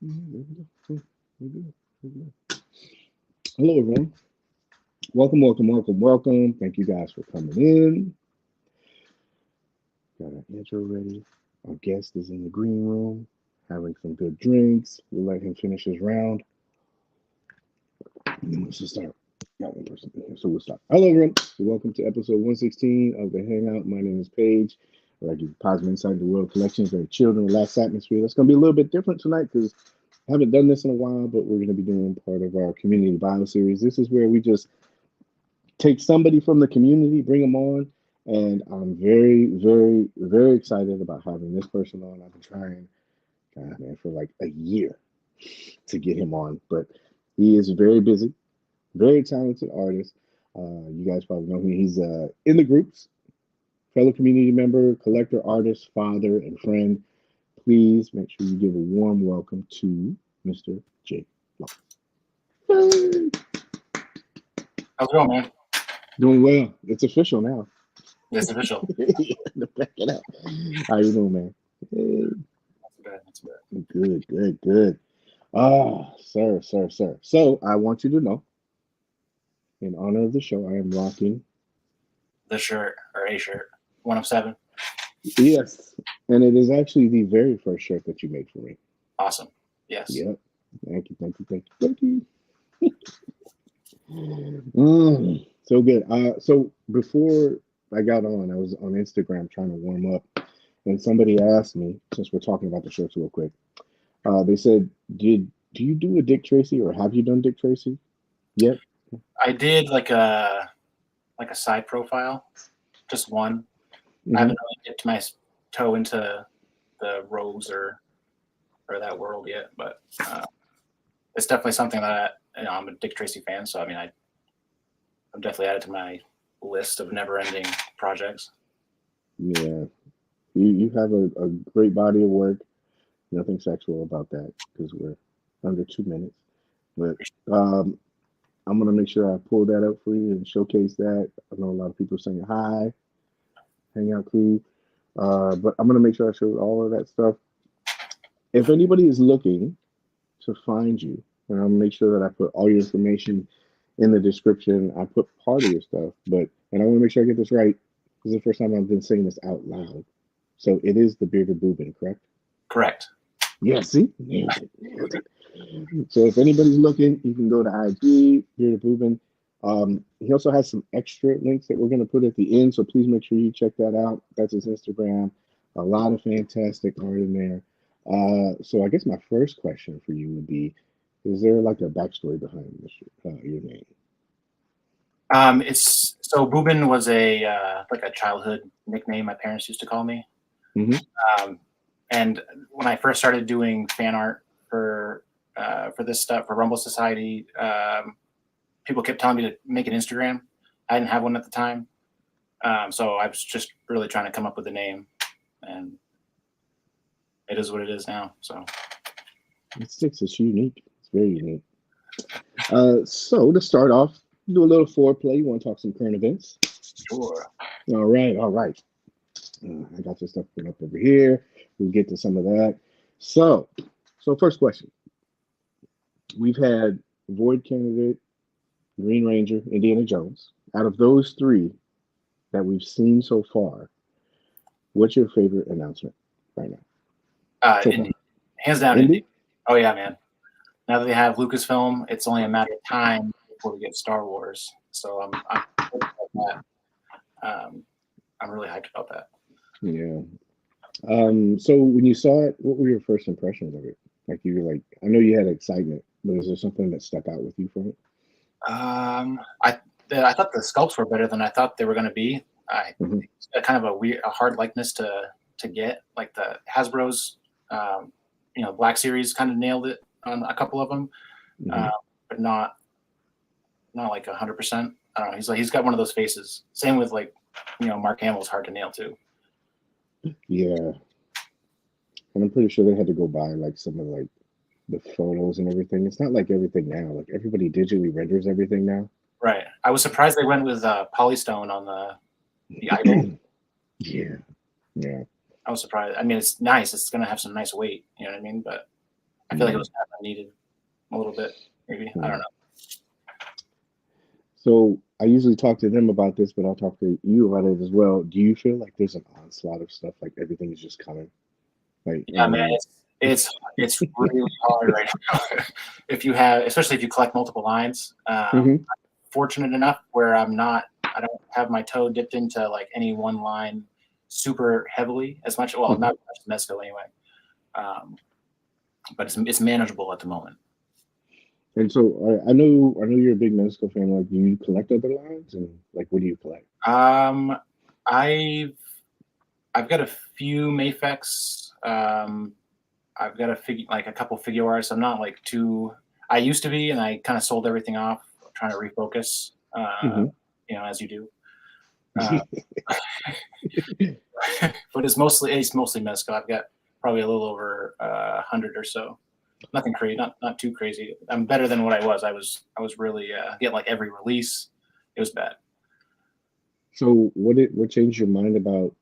Hello, everyone. Welcome, welcome, welcome, welcome. Thank you guys for coming in. Got an intro ready. Our guest is in the green room having some good drinks. We'll let him finish his round. And then let's just start. Got one person in here, so we'll start. Hello, everyone. Welcome to episode 116 of the Hangout. My name is Paige. I give you positive insight into the world of collections and children, relaxed atmosphere. That's going to be a little bit different tonight because I haven't done this in a while, but we're going to be doing part of our community Bible series. This is where we just take somebody from the community, bring them on, and I'm very, very, very excited about having this person on. I've been trying, God, man, for like a year to get him on, but he is very busy, very talented artist. You guys probably know him. He's in the groups, fellow community member, collector, artist, father, and friend. Please make sure you give a warm welcome to Mr. Jake Long. Hey. How's it going, man? Doing well. It's official now. It's official. Back it up. How you doing, man? Hey. That's bad. Good, good, good. Sir. So I want you to know, in honor of the show, I am rocking The shirt, or a shirt. 1 of 7. Yes, and it is actually the very first shirt that you made for me. Awesome. Yes. Yep. Thank you. So good. So before I got on, I was on Instagram trying to warm up, and somebody asked me, since we're talking about the shirts real quick, they said, do you do a Dick Tracy, or have you done Dick Tracy yet? I did like a side profile, just one. I haven't really dipped my toe into the rose or that world yet, but it's definitely something that I'm a Dick Tracy fan, so I mean I'm definitely added to my list of never-ending projects. Yeah, you have a great body of work. Nothing sexual about that because we're under 2 minutes, but I'm gonna make sure I pull that up for you and showcase that. I know a lot of people saying hi, Hangout crew, but I'm gonna make sure I show all of that stuff. If anybody is looking to find you, and I'll make sure that I put all your information in the description. I put part of your stuff, and I want to make sure I get this right. This is the first time I've been saying this out loud. So it is TheBeardedBoobin, correct? Correct. Yeah, see? Nailed it. So if anybody's looking, you can go to IG, BeardedBoobin. He also has some extra links that we're going to put at the end, so please make sure you check that out. That's his Instagram. A lot of fantastic art in there. So I guess my first question for you would be, is there like a backstory behind this, your name? It's so Boobin was like a childhood nickname my parents used to call me. And when I first started doing fan art for this stuff for Rumble Society, people kept telling me to make an Instagram. I didn't have one at the time, so I was just really trying to come up with a name, and it is what it is now. So it's unique. It's very unique. So to start off, do a little foreplay. You want to talk some current events? Sure. All right. I got your stuff put up over here. We'll get to some of that. So first question. We've had Void Candidate, Green Ranger, Indiana Jones. Out of those three that we've seen so far, what's your favorite announcement right now? Indy. Hands down, Indy. Oh yeah, man. Now that they have Lucasfilm, it's only a matter of time before we get Star Wars. So I'm really hyped about that. Yeah. So when you saw it, what were your first impressions of it? Like you were like, I know you had excitement, but is there something that stuck out with you from it? I thought the sculpts were better than I thought they were going to be. It's kind of a hard likeness to get. Like the Hasbro's, Black Series kind of nailed it on a couple of them, but not like 100%. I don't know. He's got one of those faces. Same with Mark Hamill's hard to nail too. Yeah, and I'm pretty sure they had to go by like some of like the photos and everything. It's not like everything now. Like everybody digitally renders everything now. Right. I was surprised they went with Polystone on the idol. Yeah. I was surprised. I mean, it's nice. It's going to have some nice weight. You know what I mean? But I feel like it was kind of needed a little bit, maybe. I don't know. So I usually talk to them about this, but I'll talk to you about it as well. Do you feel like there's an onslaught of stuff, like everything is just coming? Like, Yeah, man, it's really hard right now. If you have, especially if you collect multiple lines. I'm fortunate enough where I don't have my toe dipped into like any one line super heavily as much. Well, not as much as Mezco anyway. But it's manageable at the moment. And so I know you're a big Mexico fan. Like, do you collect other lines, and like, what do you collect? I've got a few Mafex. I've got a couple figure arts. I'm not like too. I used to be, and I kind of sold everything off, trying to refocus. As you do. But it's mostly Mezco. I've got probably a little over 100 or so. Nothing crazy, not too crazy. I'm better than what I was. I was really getting like every release. It was bad. So what changed your mind about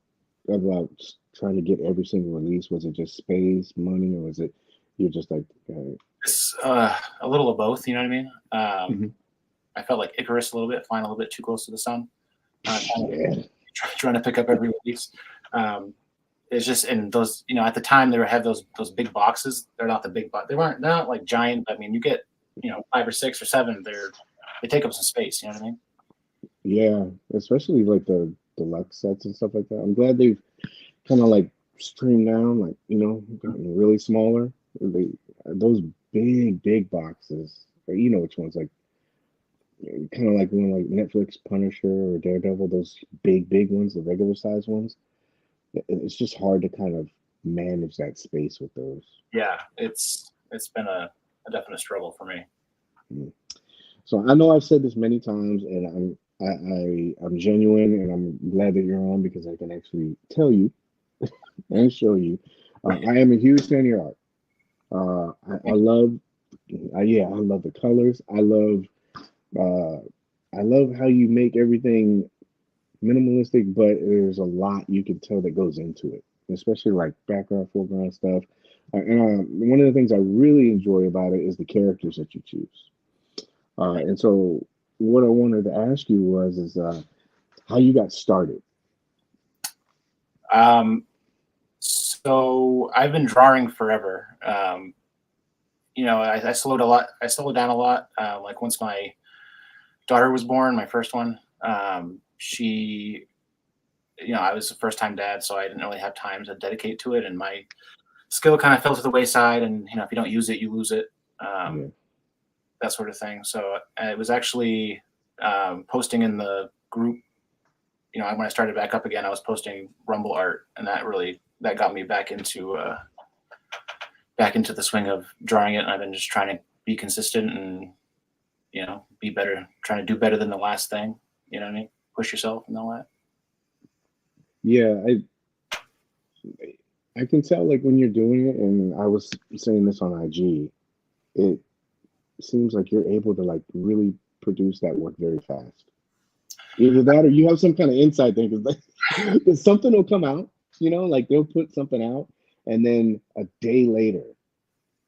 trying to get every single release? Was it just space, money, or was it you're just like? It's a little of both. You know what I mean? I felt like Icarus a little bit, flying a little bit too close to the sun. Trying to pick up every release. It's just, and those, at the time they had those big boxes. They're not the big box. They're not like giant. I mean, you get 5 or 6 or 7. They take up some space. You know what I mean? Yeah, especially like the deluxe sets and stuff like that. I'm glad they've kind of like streamed down, like gotten really smaller. Those big boxes, or which ones, like kind of like one like Netflix Punisher or Daredevil. Those big ones, the regular size ones. It's just hard to kind of manage that space with those. Yeah, it's been a definite struggle for me. So I know I've said this many times, and I'm genuine, and I'm glad that you're on because I can actually tell you and show you. I am a huge fan of your art. I love the colors. I love how you make everything minimalistic, but there's a lot you can tell that goes into it, especially like background, foreground stuff. And one of the things I really enjoy about it is the characters that you choose. And so, what I wanted to ask you is how you got started. So I've been drawing forever. I slowed down a lot. Like once my daughter was born, my first one. She, I was a first-time dad, so I didn't really have time to dedicate to it, and my skill kind of fell to the wayside. And if you don't use it, you lose it, that sort of thing. So it was actually posting in the group. When I started back up again, I was posting Rumble art, and that got me back into the swing of drawing it. And I've been just trying to be consistent and be better, trying to do better than the last thing. You know what I mean? Push yourself and all that. Yeah, I can tell like when you're doing it, and I was saying this on IG, it seems like you're able to like really produce that work very fast. Either that or you have some kind of inside thing because something will come out, like they'll put something out, and then a day later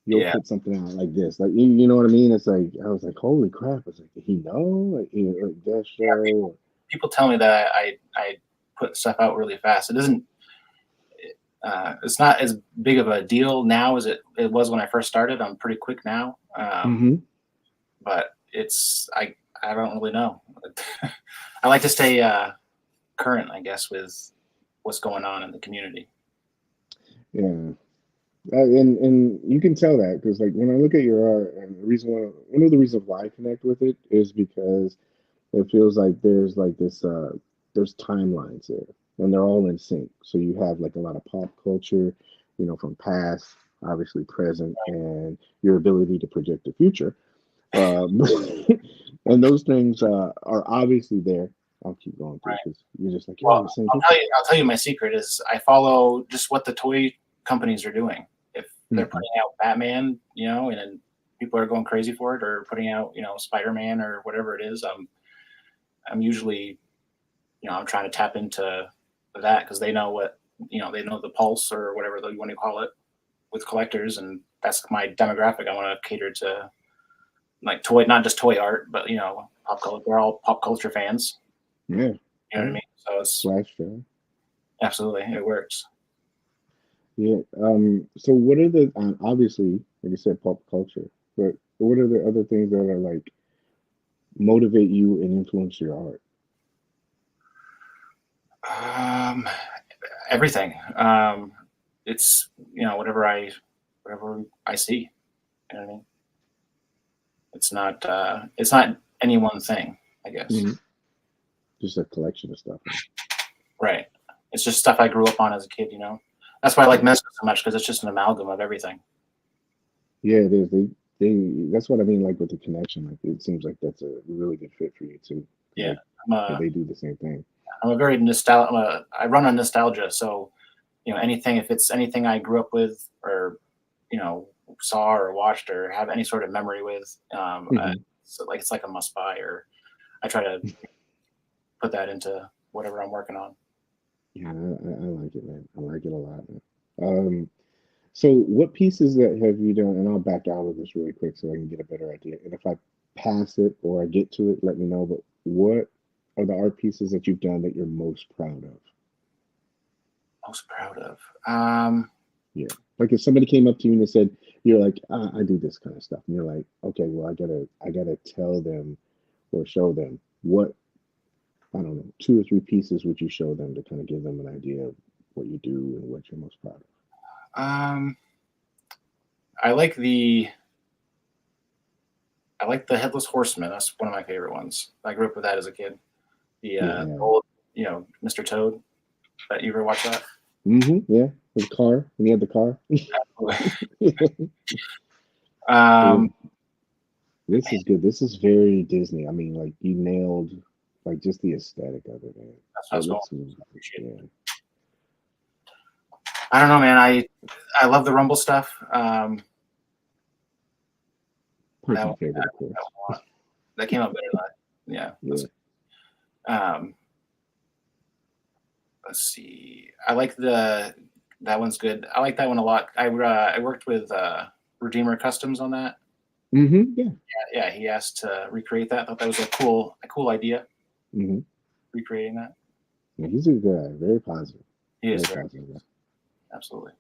you'll put something out like this, like you know what I mean? It's like I was like, holy crap! It's like, did he know? Like, that show. People tell me that I put stuff out really fast. It doesn't. It's not as big of a deal now as it was when I first started. I'm pretty quick now, but I don't really know. I like to stay current, I guess, with what's going on in the community. Yeah. And you can tell that because like when I look at your art, and one of the reasons why I connect with it is because it feels like there's like this there's timelines there, and they're all in sync. So you have like a lot of pop culture, from past, obviously present, and your ability to predict the future. And those things are obviously there. I'll keep going through because you're just like, well, I'll tell you my secret is I follow just what the toy companies are doing. If they're putting out Batman, and then people are going crazy for it, or putting out, Spider-Man or whatever it is, I'm usually, I'm trying to tap into that because they know what, they know the pulse or whatever you want to call it with collectors, and that's my demographic. I want to cater to like toy, not just toy art, but pop culture. We're all pop culture fans. Yeah. You know what I mean? So it's Flash show. absolutely, it works. Yeah. So what are the obviously, like you said, pop culture, but what are the other things that are like motivate you and influence your art? Everything. It's whatever I see. You know what I mean? It's not any one thing, I guess. Mm-hmm. Just a collection of stuff. Right. It's just stuff I grew up on as a kid. That's why I like Mezco so much, because it's just an amalgam of everything. Yeah, it is. That's what I mean, like with the connection. Like it seems like that's a really good fit for you too. Yeah. Like, they do the same thing. I'm a very I run on nostalgia, so anything, if it's anything I grew up with or saw or watched or have any sort of memory with, it's like a must buy, or I try to put that into whatever I'm working on. Yeah, I like it, man. I like it a lot. So what pieces that have you done? And I'll back out of this really quick so I can get a better idea. And if I pass it or I get to it, let me know. But what are the art pieces that you've done that you're most proud of? Most proud of? Yeah. Like if somebody came up to you and they said, you're like, I do this kind of stuff. And you're like, okay, well, I gotta tell them or show them what, I don't know, 2 or 3 pieces would you show them to kind of give them an idea of what you do and what you're most proud of? I like the Headless Horseman. That's one of my favorite ones. I grew up with that as a kid. The old, Mr. Toad. That you ever watch that? Mm-hmm. Yeah, the car. And he had the car. This is good. This is very Disney. I mean, like you nailed like just the aesthetic of it, man. That's cool. Yeah. I don't know, man. I love the Rumble stuff. Personal favorite, of course. That came out better than that. Yeah. Let's see. I like that one's good. I like that one a lot. I worked with Redeemer Customs on that. Mm-hmm. Yeah. Yeah. He asked to recreate that. I thought that was a cool idea. Mm-hmm. Recreating that. Yeah, he's a good guy. Very positive. He is very positive. Absolutely.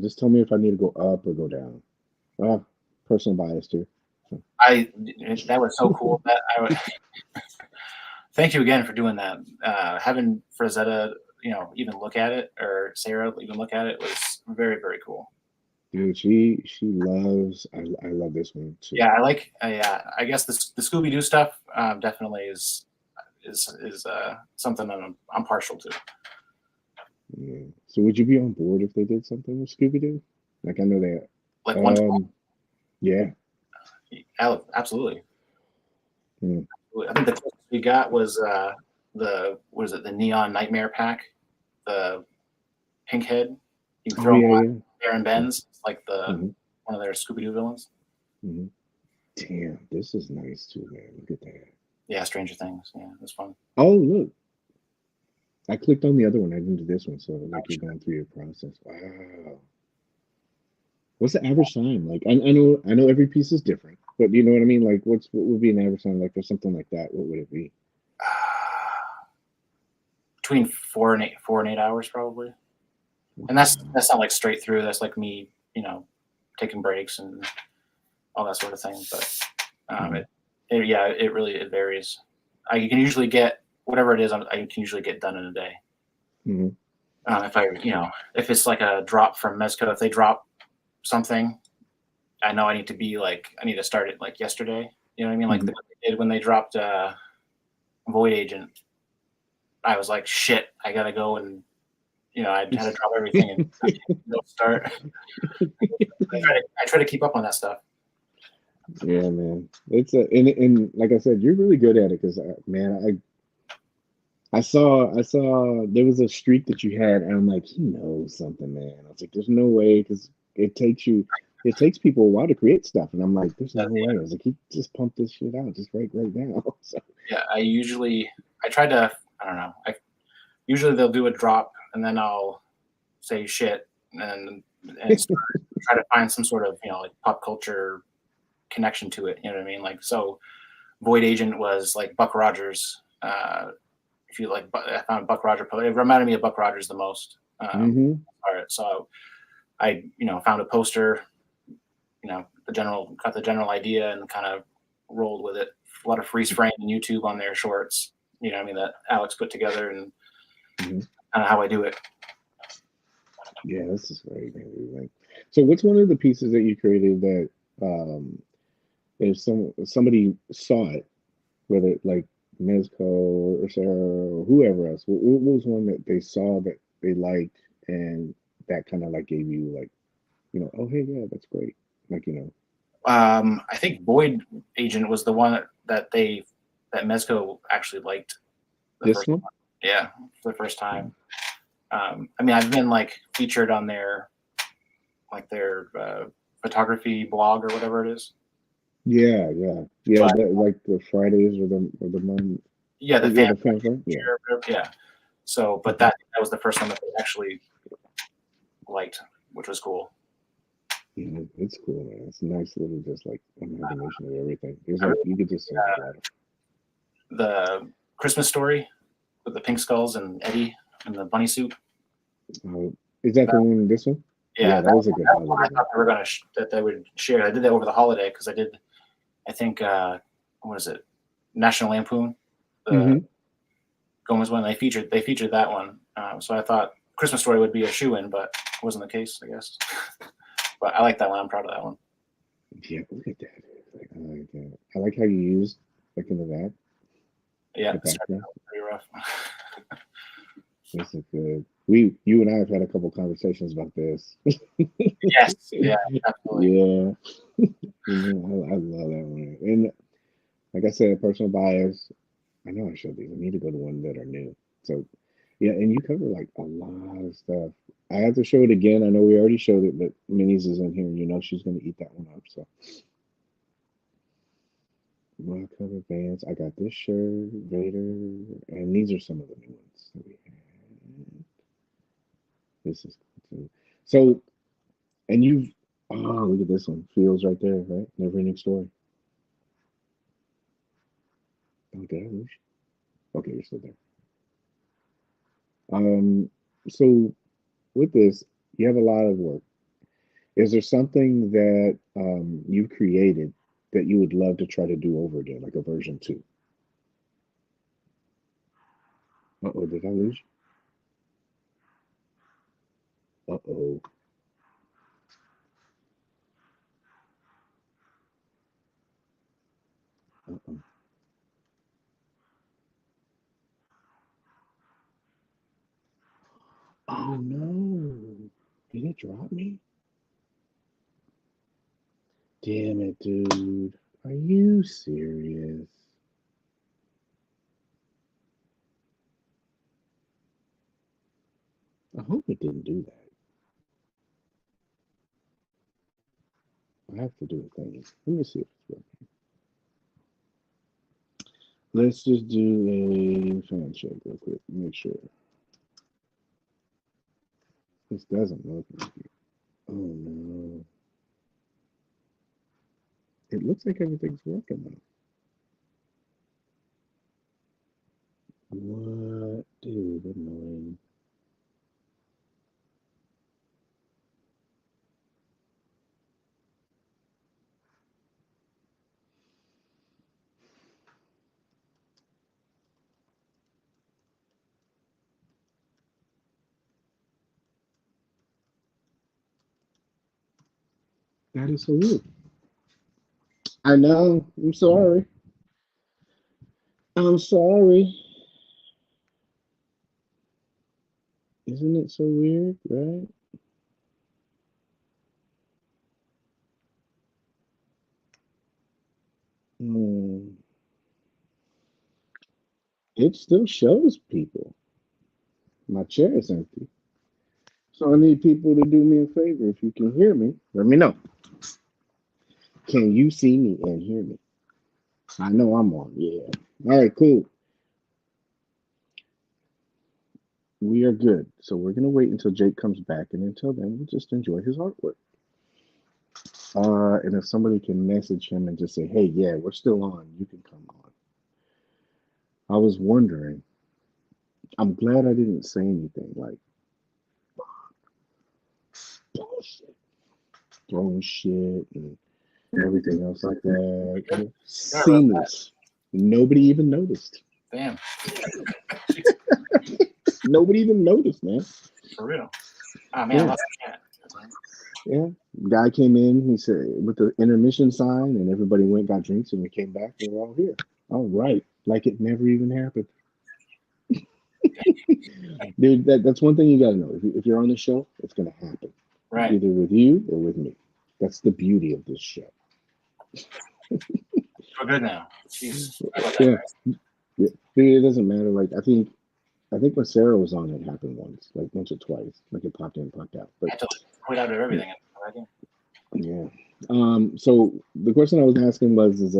Just tell me if I need to go up or go down. Personal bias too. That was so cool. That I would. Thank you again for doing that. Having Frazetta, even look at it, or Sarah even look at it, was very, very cool. Dude, she loves. I love this one too. Yeah, I like. I guess the Scooby Doo stuff definitely is something I'm partial to. Yeah. So would you be on board if they did something with Scooby Doo? Like I know they. Like one. Yeah. Absolutely. I think the closest we got was the Neon Nightmare pack, the pink head. You can throw them Baron Benz, like one of their Scooby Doo villains. Mm-hmm. Damn, this is nice too, man. Look at that. Yeah, Stranger Things. Yeah, it was fun. Oh look, I clicked on the other one. I didn't do this one, so like you're going through your process. Wow. What's the average time? Like I know every piece is different, but you know what I mean? Like what would be an average time like for something like that? What would it be? Between 4 and 8 hours probably. And that's not like straight through. That's like me, taking breaks and all that sort of thing. But it really varies. I can usually get whatever it is. I can usually get done in a day. Mm-hmm. If it's like a drop from Mezco, if they drop something, I know I need to start it like yesterday. You know what I mean? Like they did when they dropped Void Agent. I was like, shit, I gotta go and I had to drop everything and start. I try to keep up on that stuff. Yeah, man. It's and like I said, you're really good at it because man, I saw there was a streak that you had, and I'm like, he knows something, man. I was like, there's no way because it takes people a while to create stuff, and I'm like, there's no way. I was like, he just pumped this shit out just right now. So. Yeah, I try to. I don't know. Usually they'll do a drop, and then I'll say shit, and and try to find some sort of like pop culture connection to it. You know what I mean? Like, so Void Agent was like Buck Rogers. If you like, I found Buck Rogers. It reminded me of Buck Rogers the most. So I found a poster. Got the general idea and kind of rolled with it. A lot of freeze frame and YouTube on their shorts. That Alex put together, and kind of how I do it. Yeah, this is very amazing. So, what's one of the pieces that you created that, if somebody saw it, whether like Mezco or Sarah or whoever else, what was one that they saw that they liked and that kind of like gave you like, oh hey, yeah, that's great, like I think Void Agent was the one that Mezco actually liked. This one? Yeah, for the first time. I've been like featured on their photography blog or whatever it is. Yeah. That, like the Fridays or the month. Yeah, the fan. Yeah. Yeah. So, but that was the first one that they actually liked, which was cool. Yeah, it's cool, man. It's a nice little just like amalgamation of everything. There's like you could just say the Christmas Story with the pink skulls and Eddie in the bunny suit. Is that the one? This one? Yeah, that was a good one. I thought they were gonna that they would share. I did that over the holiday because I think what is it? National Lampoon, the Gomez one. They featured that one. So I thought Christmas Story would be a shoe-in, but it wasn't the case, I guess. But I like that one. I'm proud of that one. Yeah, look at that. I like that. I like how you used like in the back. Yeah, it's pretty rough. This is good. You and I have had a couple conversations about this. Yes, yeah, absolutely. Yeah. I love that one. And like I said, personal bias. I know I showed these. I need to go to ones that are new. So yeah, and you cover like a lot of stuff. I have to show it again. I know we already showed it, but Minnie's is in here, and she's gonna eat that one up. So my cover bands. I got this shirt, Vader, and these are some of the new ones that we had. This is cool too. So, and you've look at this one. Feels right there, right? Never ending story. Oh, did I lose you? Okay, you're still there. So with this, you have a lot of work. Is there something that you've created that you would love to try to do over again, like a version 2? Uh-oh, did I lose you? Uh-oh. Uh-oh. Oh no. Did it drop me? Damn it, dude. Are you serious? I hope it didn't do that. I have to do a thing. Let me see if it's working. Let's just do a fan check real quick. Make sure. This doesn't look like it. Oh no. It looks like everything's working though. What? Dude, annoying. That is so weird. I know. I'm sorry. I'm sorry. Isn't it so weird, right? Hmm. It still shows people. My chair is empty. So I need people to do me a favor. If you can hear me, let me know. Can you see me and hear me? I know I'm on. Yeah. All right, cool. we are good. So we're gonna wait until Jake comes back, and until then, we'll just enjoy his artwork. And if somebody can message him and just say, "Hey, yeah, we're still on. You can come on." I was wondering. I'm glad I didn't say anything like bullshit, throwing shit and everything else like that. Seamless. Nobody even noticed. Damn. Nobody even noticed, man. For real. Oh man, I Yeah. lost the cat. Yeah. Guy came in, he said, with the intermission sign, and everybody went, got drinks, and we came back, and we're all here. All right. Like it never even happened. Dude, that's one thing you got to know. If you're on the show, it's going to happen. Right. Either with you or with me. That's the beauty of this show. We're good now. Jeez. Yeah. Yeah. It doesn't matter. Like, I think when Sarah was on, it happened once or twice. Like it popped in, popped out. But I had to point out everything. yeah. So the question I was asking was, is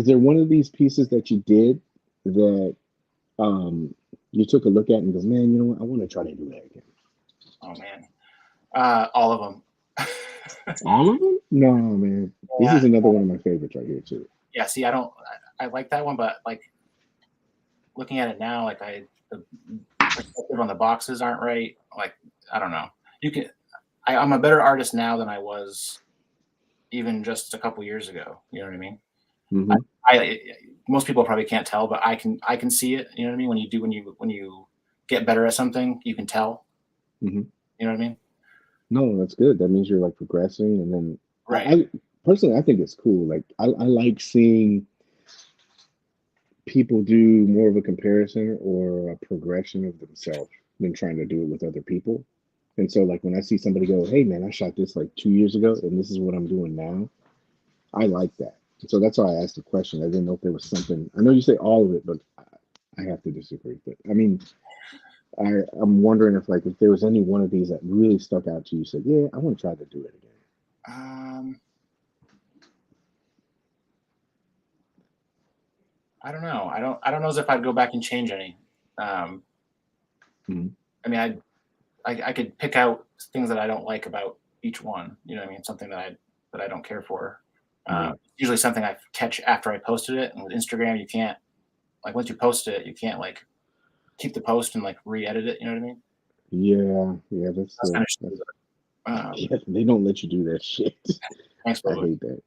there one of these pieces that you did that you took a look at and goes, man, you know what? I want to try to do that again. Oh man. All of them. All of them? No, man. This is another one of my favorites right here too. Yeah. See, I like that one, but like looking at it now, like the perspective on the boxes aren't right. Like I don't know. I'm a better artist now than I was even just a couple years ago. You know what I mean? Mm-hmm. Most people probably can't tell, but I can see it. You know what I mean? When you get better at something, you can tell. Mm-hmm. You know what I mean? No, that's good. That means you're like progressing, and then Right. I personally I think it's cool. Like I like seeing people do more of a comparison or a progression of themselves than trying to do it with other people. And so, like when I see somebody go, "Hey, man, I shot this like 2 years ago, and this is what I'm doing now," I like that. So that's why I asked the question. I didn't know if there was something. I know you say all of it, but I have to disagree. But I mean, I'm wondering if there was any one of these that really stuck out to you. Said, "Yeah, I want to try to do it again." I don't know. I don't know as if I'd go back and change any. Mm-hmm. I mean, I could pick out things that I don't like about each one. You know what I mean? Something that I don't care for. Right. Usually something I catch after I posted it. And with Instagram, you can't like once you post it, you can't like keep the post and like re-edit it. You know what I mean? Yeah, That's kind of yeah, they don't let you do that shit. thanks, I brother. hate that.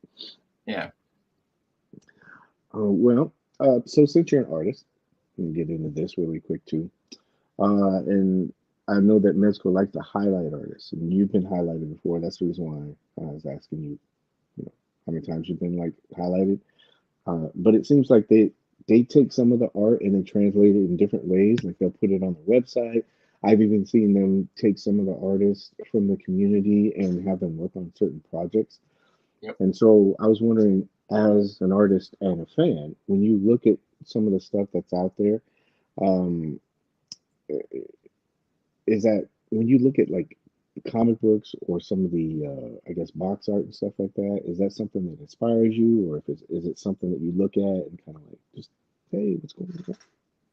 Yeah. So since you're an artist, we can get into this really quick too. And I know that Mezco likes to highlight artists, and you've been highlighted before. That's the reason why I was asking you, how many times you've been like highlighted. But it seems like they take some of the art and they translate it in different ways. Like they'll put it on the website. I've even seen them take some of the artists from the community and have them work on certain projects. Yep. And so I was wondering, as an artist and a fan, when you look at some of the stuff that's out there, um, is that when you look at like comic books or some of the I guess box art and stuff like that, is that something that inspires you, or is it something that you look at and kind of like just, hey, what's going on?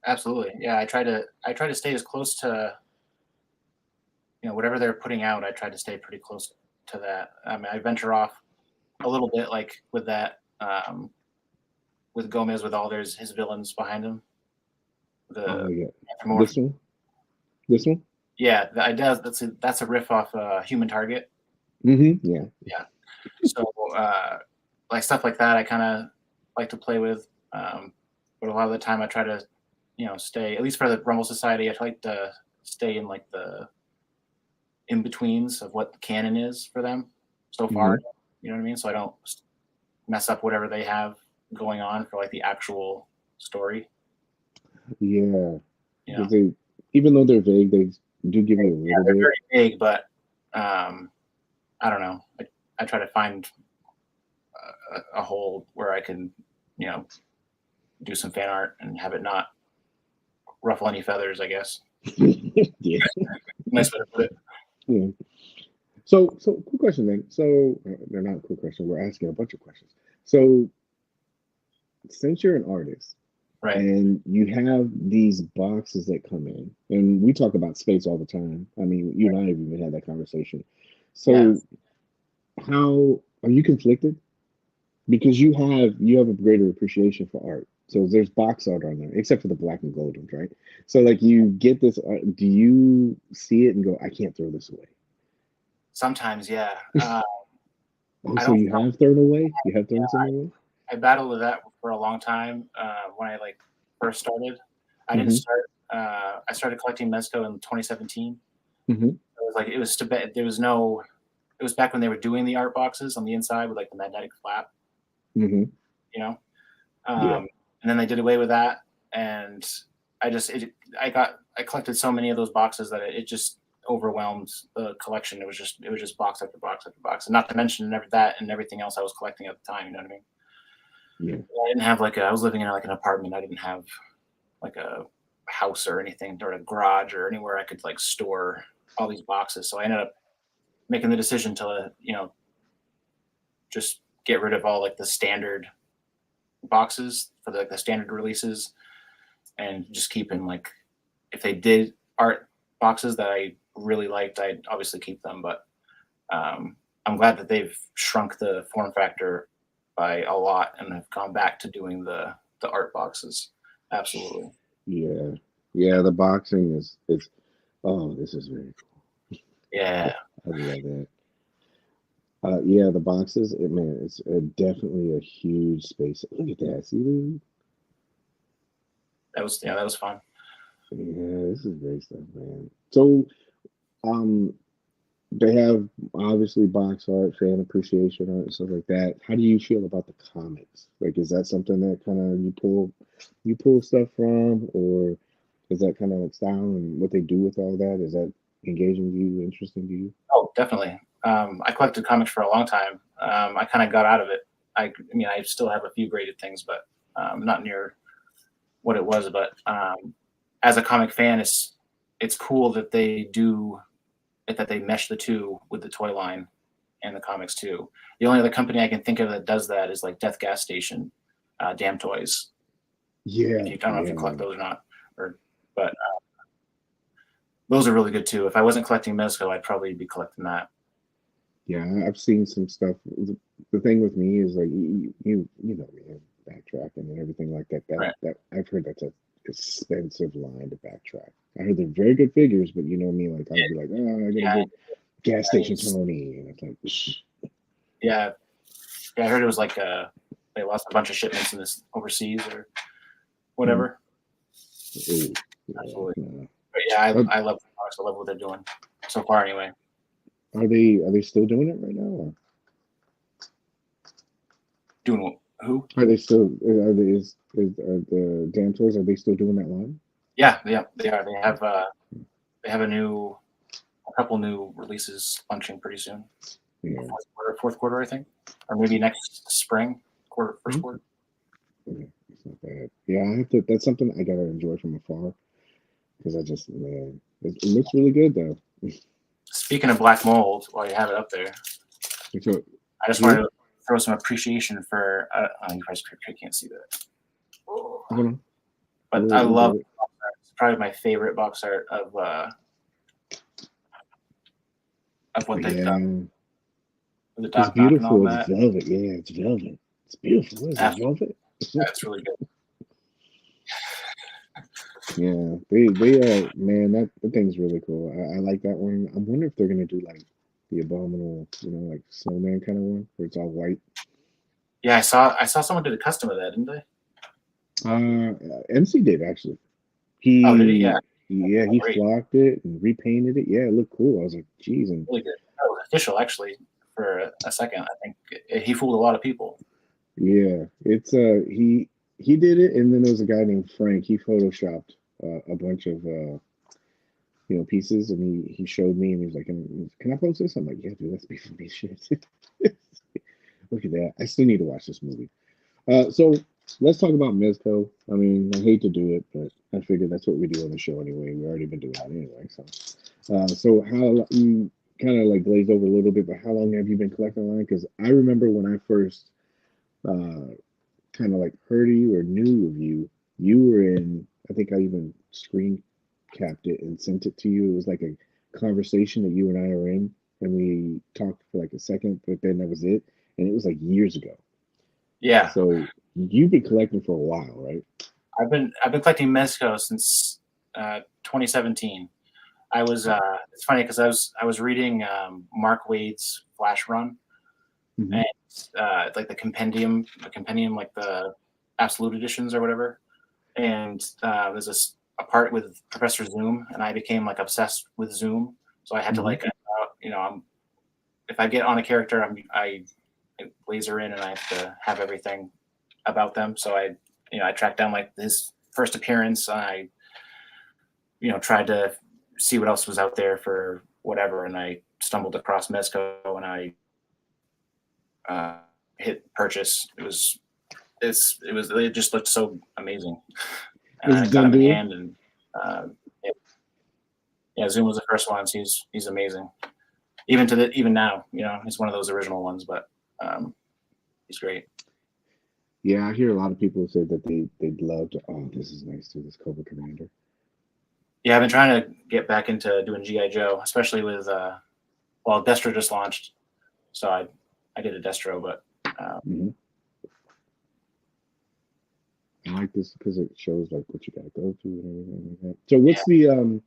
Absolutely. Yeah. I try to stay as close to whatever they're putting out. I try to stay pretty close to that. I mean, I venture off a little bit, like with that with Gomez, with all his villains behind him. Oh The yeah, anthropomorph. this one. Yeah, that's a riff off Human Target. Mm-hmm. Yeah. Yeah. So like stuff like that, I kind of like to play with. But a lot of the time, I try to stay, at least for the Rumble Society. I like to stay in like the in betweens of what the canon is for them so far. Mm-hmm. You know what I mean? So I don't mess up whatever they have going on for like the actual story. Yeah, You know, because they, even though they're vague, they do give you a little they're bit. very big, but I don't know. I try to find a hole where I can, do some fan art and have it not ruffle any feathers, I guess. Yeah. Nice way to put it. Yeah. So cool question then. So they're not a cool question. We're asking a bunch of questions. So since you're an artist, Right. And you have these boxes that come in, and we talk about space all the time. I mean, you and I have even had that conversation. Yeah. So, how are you conflicted? Because you have a greater appreciation for art. So there's box art on there, except for the black and gold ones, right? So like you get this art, do you see it and go, I can't throw this away? Sometimes, yeah. Oh, I so don't you throw. have thrown away? You have Yeah, thrown some away? I battled with that for a long time when I like first started. I didn't Mm-hmm. start. I started collecting Mezco in 2017. Mm-hmm. It was like it was to bet there was no. It was back when they were doing the art boxes on the inside with like the magnetic flap, Mm-hmm. you know. Yeah. And then they did away with that, and I collected so many of those boxes that it just overwhelmed the collection. It was just box after box after box, and not to mention that and everything else I was collecting at the time. You know what I mean? Yeah. I didn't have like I was living in like an apartment. I didn't have like a house or anything or a garage or anywhere I could like store all these boxes. So I ended up making the decision to just get rid of all like the standard boxes for the standard releases and just keeping like if they did art boxes that I really liked, I'd obviously keep them. But I'm glad that they've shrunk the form factor by a lot and have gone back to doing the art boxes. Absolutely. Yeah. Yeah. The boxing is oh, this is very Yeah, cool. I love that. Yeah, the boxes, man, it's definitely a huge space. Look at that. See, dude? that was fun. Yeah, this is great stuff, man. So, um, they have obviously box art, fan appreciation art, and stuff like that. How do you feel about the comics? Like, is that something that kind of you pull stuff from, or is that kind of like style and what they do with all that? Is that engaging to you, interesting to you? Oh, definitely. I collected comics for a long time. I kind of got out of it. I mean, I still have a few graded things, but not near what it was. But as a comic fan, it's cool that they do that they mesh the two with the toy line and the comics too. The only other company I can think of that does that is like Death Gas Station, Damn Toys. If Yeah, you, I don't know if yeah, you collect man. those or not, or but those are really good too. If I wasn't collecting Mezco, I'd probably be collecting that. Yeah, I've seen some stuff. The thing with me is like you know me, backtracking and everything like that. Right. That I've heard that's a expensive line to backtrack. I heard they're very good figures, but you know me, like I'd be like, oh, I gotta Yeah. get gas I mean, station Tony, and it's like, shh. yeah. Yeah. I heard it was like they lost a bunch of shipments in this overseas or Mhm. whatever. Oh, yeah, Absolutely. nah. But yeah, Are, I love the comics. I love what they're doing so far. Anyway, are they still doing it right now? Or doing who? are they still are the damn toys? Are they still doing that line? Yeah, they are. They have a couple new releases launching pretty soon. Yeah. Fourth quarter, I think, or maybe next spring, first quarter. Yeah, it's not bad. Yeah, I have to. That's something I gotta enjoy from afar because I just man, it looks really good though. Speaking of black mold, while you have it up there, So I just wanted here, to throw some appreciation for. You guys can't see that, hold on, but I we'll love get it. box art. It's probably my favorite box art of what they've done Yeah, with the it's Doc Knock and all beautiful. It's that. velvet. Yeah, it's velvet. It's beautiful. What is it, Absolutely, velvet? that's really good. Yeah, man, that thing's really cool. I like that one. I wonder if they're gonna do like the abominable, like snowman kind of one where it's all white. Yeah, I saw someone did a custom of that, didn't they? MC did actually. Oh, did he? Yeah, Yeah, he great, flocked it and repainted it. Yeah, it looked cool. I was like, geez, and really good. That was official actually for a second. I think he fooled a lot of people. yeah, it's he did it, and then there was a guy named Frank. He photoshopped a bunch of pieces, and he showed me, and he was like, "Can I post this?" I'm like, "Yeah, dude, that's beef for me shit." Look at that. I still need to watch this movie. So let's talk about Mezco. I mean, I hate to do it, but I figured that's what we do on the show anyway. We've already been doing it anyway. So how you kind of like glazed over a little bit, but how long have you been collecting online? Because I remember when I first kind of like heard of you or knew of you You were in. I think I even screen capped it and sent it to you. It was like a conversation that you and I were in, and we talked for like a second, but then that was it. And it was like years ago. Yeah, So you've been collecting for a while, right? I've been collecting Mezco since 2017. I was it's funny because I was reading Mark Wade's Flash Run, Mm-hmm. and like the compendium like the absolute editions or whatever. And there's a part with Professor Zoom, and I became like obsessed with Zoom. So I had to Mm-hmm. like, if I get on a character, I laser in and I have to have everything about them. So I tracked down like his first appearance. I tried to see what else was out there for whatever, and I stumbled across Mezco, and I hit purchase. It just looked so amazing, and It's I a got done him in deal. hand, and uh, yeah, yeah, Zoom was the first one. So he's amazing. Even now, he's one of those original ones, but he's great. Yeah, I hear a lot of people say that they'd love to. Oh, this is nice too. This Cobra Commander. Yeah, I've been trying to get back into doing GI Joe, especially with Destro just launched, so I did a Destro, but Mm-hmm. I like this because it shows like what you gotta go through and everything like that. So yeah.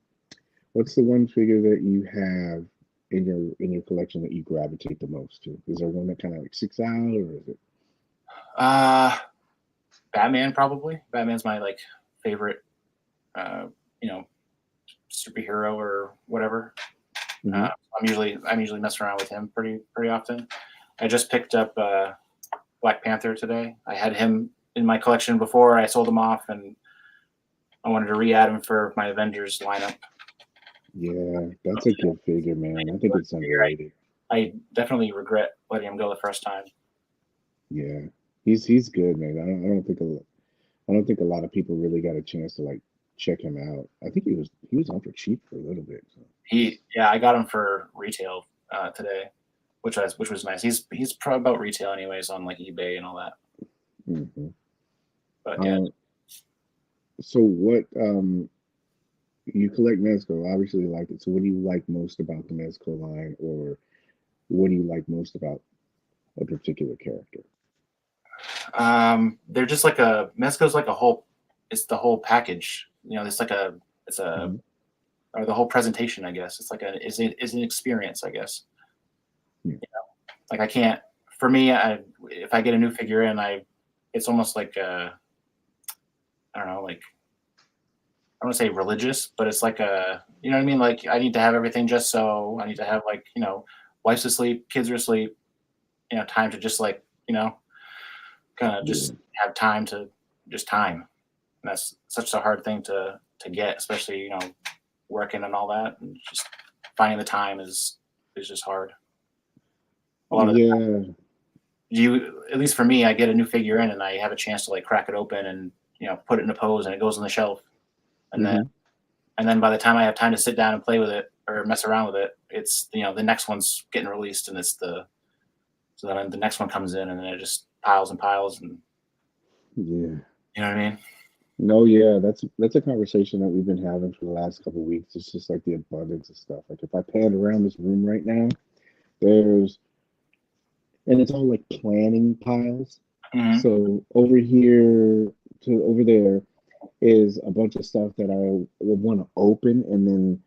what's the one figure that you have in your collection that you gravitate the most to? Is there one that kind of like sticks out, or is it? Uh, Batman probably. Batman's my like favorite, uh, you know, superhero or whatever. Mm-hmm. Uh, I'm usually messing around with him pretty often. I just picked up Black Panther today. I had him in my collection before. I sold him off, and I wanted to re-add him for my Avengers lineup. Yeah, that's a good figure, man. I think it's underrated. I definitely regret letting him go the first time. Yeah, he's good, man. I don't think a lot of people really got a chance to like check him out. I think he was on for cheap for a little bit. So. I got him for retail today, which was nice. He's probably about retail anyways on like eBay and all that. Hmm. But yeah, Uh, so what you collect Mezco? Obviously, you like it. So what do you like most about the Mezco line, or what do you like most about a particular character? they're just like a Mezco's like a whole. It's the whole package. It's a Hmm. or the whole presentation. I guess it's like is an experience. I guess Yeah. like I can't. For me, if I get a new figure in, it's almost like I don't know, like I don't want to say religious, but it's like you know what I mean? Like I need to have everything just so. I need to have like, wife's asleep, kids are asleep, time to just like, kind of Yeah. just have time to just time. And that's such a hard thing to get, especially, working and all that. And just finding the time is just hard. A lot of the Yeah. at least for me, I get a new figure in and I have a chance to like crack it open and, put it in a pose and it goes on the shelf. And then Hmm. and then by the time I have time to sit down and play with it or mess around with it, it's the next one's getting released, and so then the next one comes in, and then it just piles and piles, and Yeah. you know what I mean? No, yeah, that's a conversation that we've been having for the last couple of weeks. It's just like the abundance of stuff. Like if I pan around this room right now, there's and it's all like planning piles. Hmm. So over here to over there is a bunch of stuff that I would want to open, and then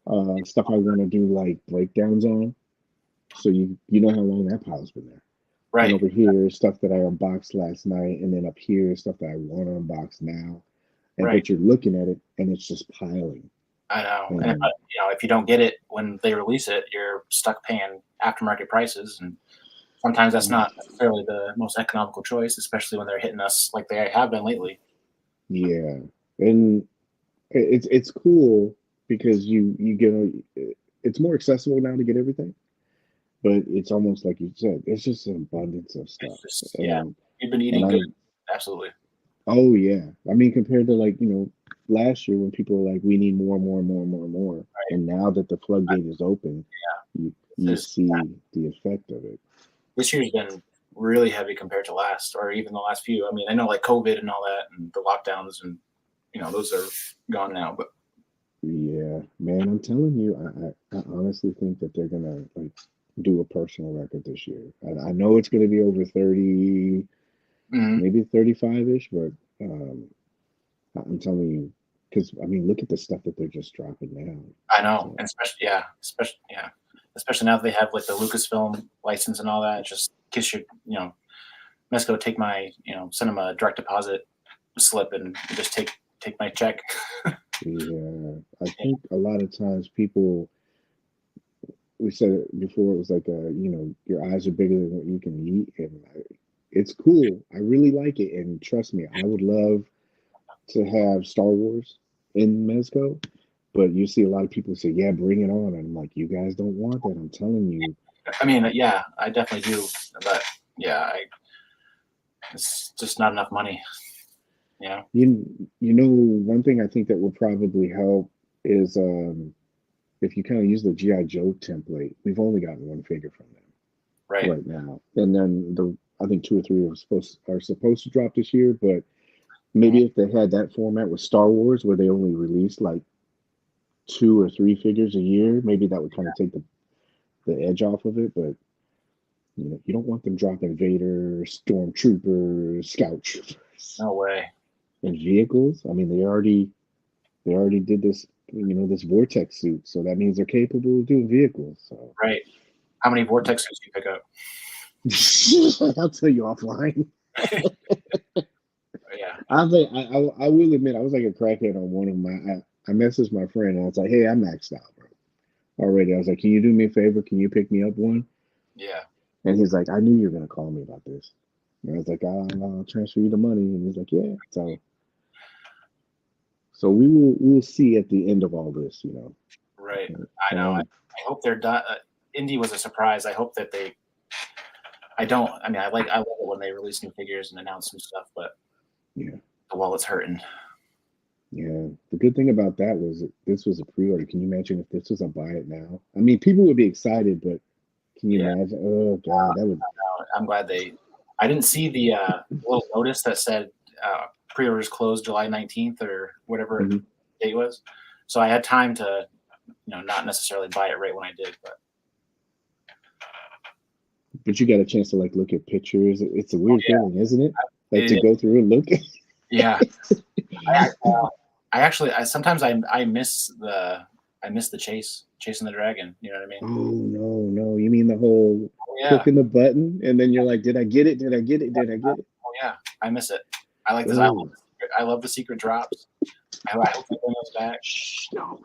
Right, stuff I want to do like breakdowns on. So you know how long that pile's been there. Then right. over here is stuff that I unboxed last night, and then up here is stuff that I want to unbox now. And Right. but you're looking at it, and it's just piling. I know. And And if you don't get it when they release it, you're stuck paying aftermarket prices, and sometimes that's not necessarily the most economical choice, especially when they're hitting us like they have been lately. yeah, and it's cool because you get it's more accessible now to get everything, but it's almost like you said, it's just an abundance of It's stuff. just, yeah, And you've been and eating good. I Absolutely. oh yeah, I mean compared to like last year when people were like we need more, more, more, more, more, Right. and now that the floodgate is open, you This is see the effect of it. this year's been really heavy compared to last, or even the last few. I mean, I know like COVID and all that, and the lockdowns, and those are gone now. But Yeah, man, I'm telling you, I honestly think that they're gonna like do a personal record this year. I know it's gonna be over 30, maybe 35-ish, but I'm telling you, because I mean, look at the stuff that they're just dropping now. I know, So, and especially now that they have like the Lucasfilm license and all that. It just kiss your, Mesco take my, send them a direct deposit slip and just take my check. yeah, I think a lot of times people, we said it before, it was like your eyes are bigger than what you can eat, and it's cool. I really like it, and trust me, I would love to have Star Wars in Mezco, but you see a lot of people say, "Yeah, bring it on," and I'm like, "You guys don't want that." I'm telling you. I mean, yeah, I definitely do, but yeah, it's just not enough money. Yeah. You know, one thing I think that would probably help is if you kind of use the GI Joe template. We've only gotten one figure from them right now, and then I think 2 or 3 are supposed to drop this year, but maybe if they had that format with Star Wars, where they only released like 2 or 3 figures a year, maybe that would kind of take the edge off of it. But you don't want them dropping Vader, Stormtroopers, Scout Troopers. No way. And vehicles. I mean, they already did this, this Vortex suit, so that means they're capable of doing vehicles. So right. How many Vortex suits do you pick up? I'll tell you offline. Yeah. I will admit I was like a crackhead on one of my. I messaged my friend and I was like, "Hey, I'm maxed out, bro. Already." I was like, "Can you do me a favor? Can you pick me up one?" Yeah. And he's like, "I knew you were gonna call me about this." And I was like, "I'll transfer you the money." And he's like, "Yeah." So we'll see at the end of all this, Right. I know. I hope they're done. Indy was a surprise. I hope that they. I don't. I mean, I love it when they release new figures and announce some stuff, but yeah, the wallet's hurting. Yeah, the good thing about that was this was a pre-order. Can you imagine if this was a buy it now? I mean, people would be excited, but can you imagine? Oh God, that would. I'm glad they. I didn't see the little notice that said pre-orders closed July 19th or whatever date was, so I had time to, not necessarily buy it right when I did, But you got a chance to like look at pictures. It's a weird feeling, isn't it? Like to go through and look. Yeah. I actually sometimes I miss the chasing the dragon. You know what I mean? Oh no! You mean the whole clicking the button and then you're like, did I get it? Did I get it? Did I get it? Oh yeah, I miss it. I like this. I love the secret drops. I hope they bring those back. No,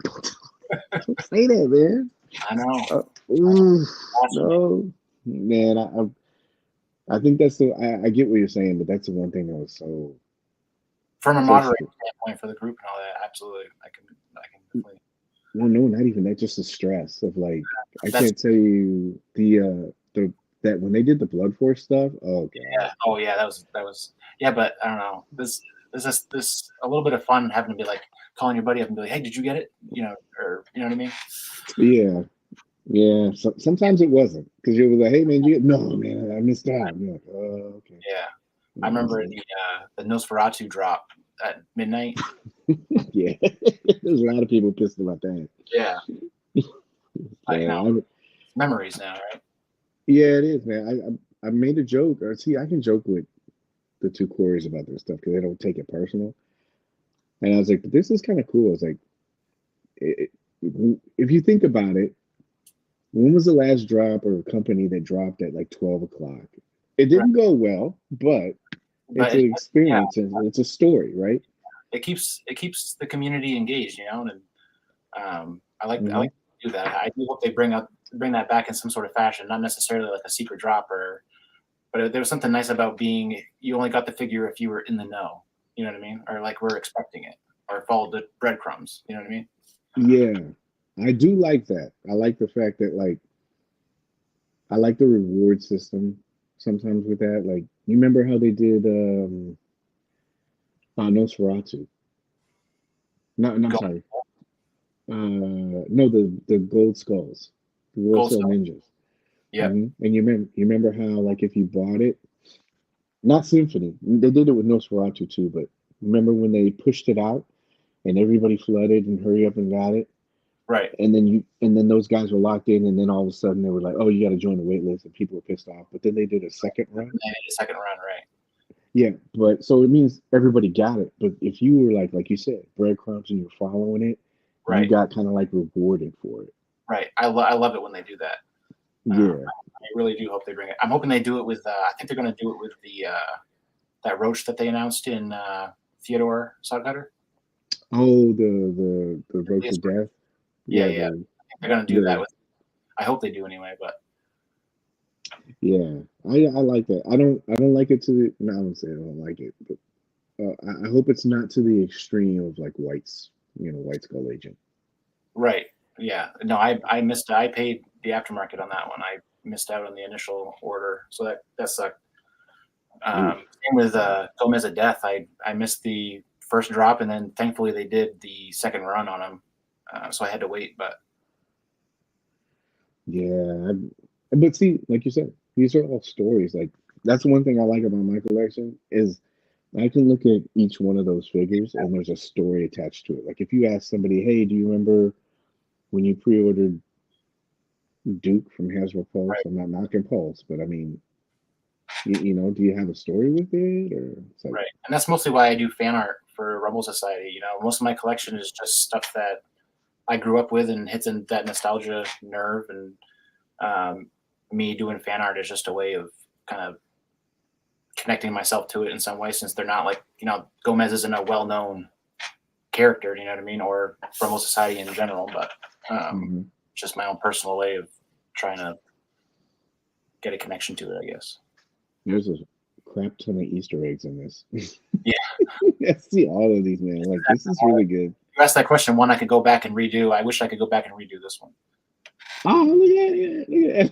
don't say that, man. I know. No, man. I think that's I get what you're saying, but that's the one thing that was so. From a moderating standpoint for the group and all that, absolutely, I can definitely. Well, no, not even that. Just the stress of like, I can't tell you that when they did the Blood Force stuff. Oh god. Yeah. Oh yeah, that was. Yeah, but I don't know. This a little bit of fun having to be like calling your buddy up and be like, hey, did you get it? Or you know what I mean? Yeah. Yeah. So, sometimes it wasn't because you were like, hey man, no man, I missed out. You're like, oh okay. Yeah. I remember the Nosferatu drop at midnight. Yeah, there's a lot of people pissed about that. Yeah, I know. Memories now, right? Yeah, it is, man. I made a joke, or see, I can joke with the two Corys about this stuff because they don't take it personal. And I was like, but this is kind of cool. I was like, if you think about it, when was the last drop or company that dropped at like 12 o'clock? It didn't go well, but it's an experience and it's a story, right? It keeps the community engaged, and I like to do that. I do hope they bring that back in some sort of fashion, not necessarily like a secret drop but there was something nice about being you only got the figure if you were in the know, you know what I mean, or like we're expecting it, or followed the breadcrumbs, you know what I mean? Yeah, I do like that. I like the fact that like I like the reward system sometimes with that. Like you remember how they did Nosferatu? No, sorry. No, the gold skulls, the Gold Skull Ninjas. Yep. And you remember how like if you bought it, not Symphony, they did it with Nosferatu too, but remember when they pushed it out and everybody flooded and hurry up and got it, Right. and then those guys were locked in, and then all of a sudden they were like, oh, you got to join the wait list, and people were pissed off. But then they did a second run. They did a second run, right? Yeah, but so it means everybody got it. But if you were like you said, breadcrumbs and you're following it, you Right. got kind of like rewarded for it. Right. I love it when they do that. Yeah. I really do hope they bring it. I'm hoping they do it with. I think they're going to do it with the that roach that they announced in Theodore Sogcutter. Oh, the roach of death. Yeah. Yeah. They're going to do that with. I hope they do anyway, but. Yeah, I like that. I don't like it to the. No, I don't say I don't like it, but I hope it's not to the extreme of like White's, White Skull Agent. Right. Yeah. No, I missed. I paid the aftermarket on that one. I missed out on the initial order, so that sucked. Same with Gomez of Death. I missed the first drop, and then thankfully they did the second run on him, so I had to wait. But yeah, but see, like you said, these are all stories. Like that's one thing I like about my collection is I can look at each one of those figures and there's a story attached to it. Like if you ask somebody, hey, do you remember when you pre-ordered Duke from Hasbro Pulse? right. I'm not knocking Pulse, but I mean, do you have a story with it, or Right, and that's mostly why I do fan art for Rebel Society. Most of my collection is just stuff that I grew up with and hits in that nostalgia nerve, and me doing fan art is just a way of kind of connecting myself to it in some way, since they're not like Gomez isn't a well-known character, you know what I mean, or Rebel Society in general, but just my own personal way of trying to get a connection to it, I guess. There's a crap ton of Easter eggs in this. Yeah. I see all of these, man. Like this is really good. You asked that question, one I could go back and redo. I wish I could go back and redo this one. Oh, look at it.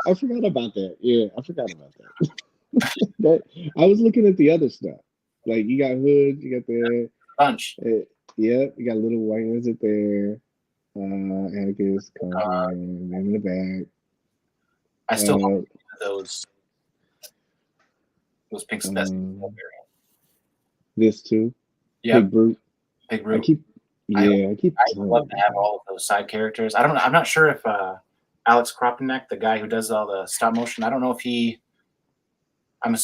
I forgot about that. Yeah, I forgot about that. I was looking at the other stuff. Like you got Hood, you got the bunch. Yeah, you got Little White Lizard there. Atticus, and in the back. I still love those pink specimens. This too. Yeah. Big Brute. Big Brute. I would love to have all of those side characters. I'm not sure if Alex Kropenek, the guy who does all the stop motion, I don't know if I'm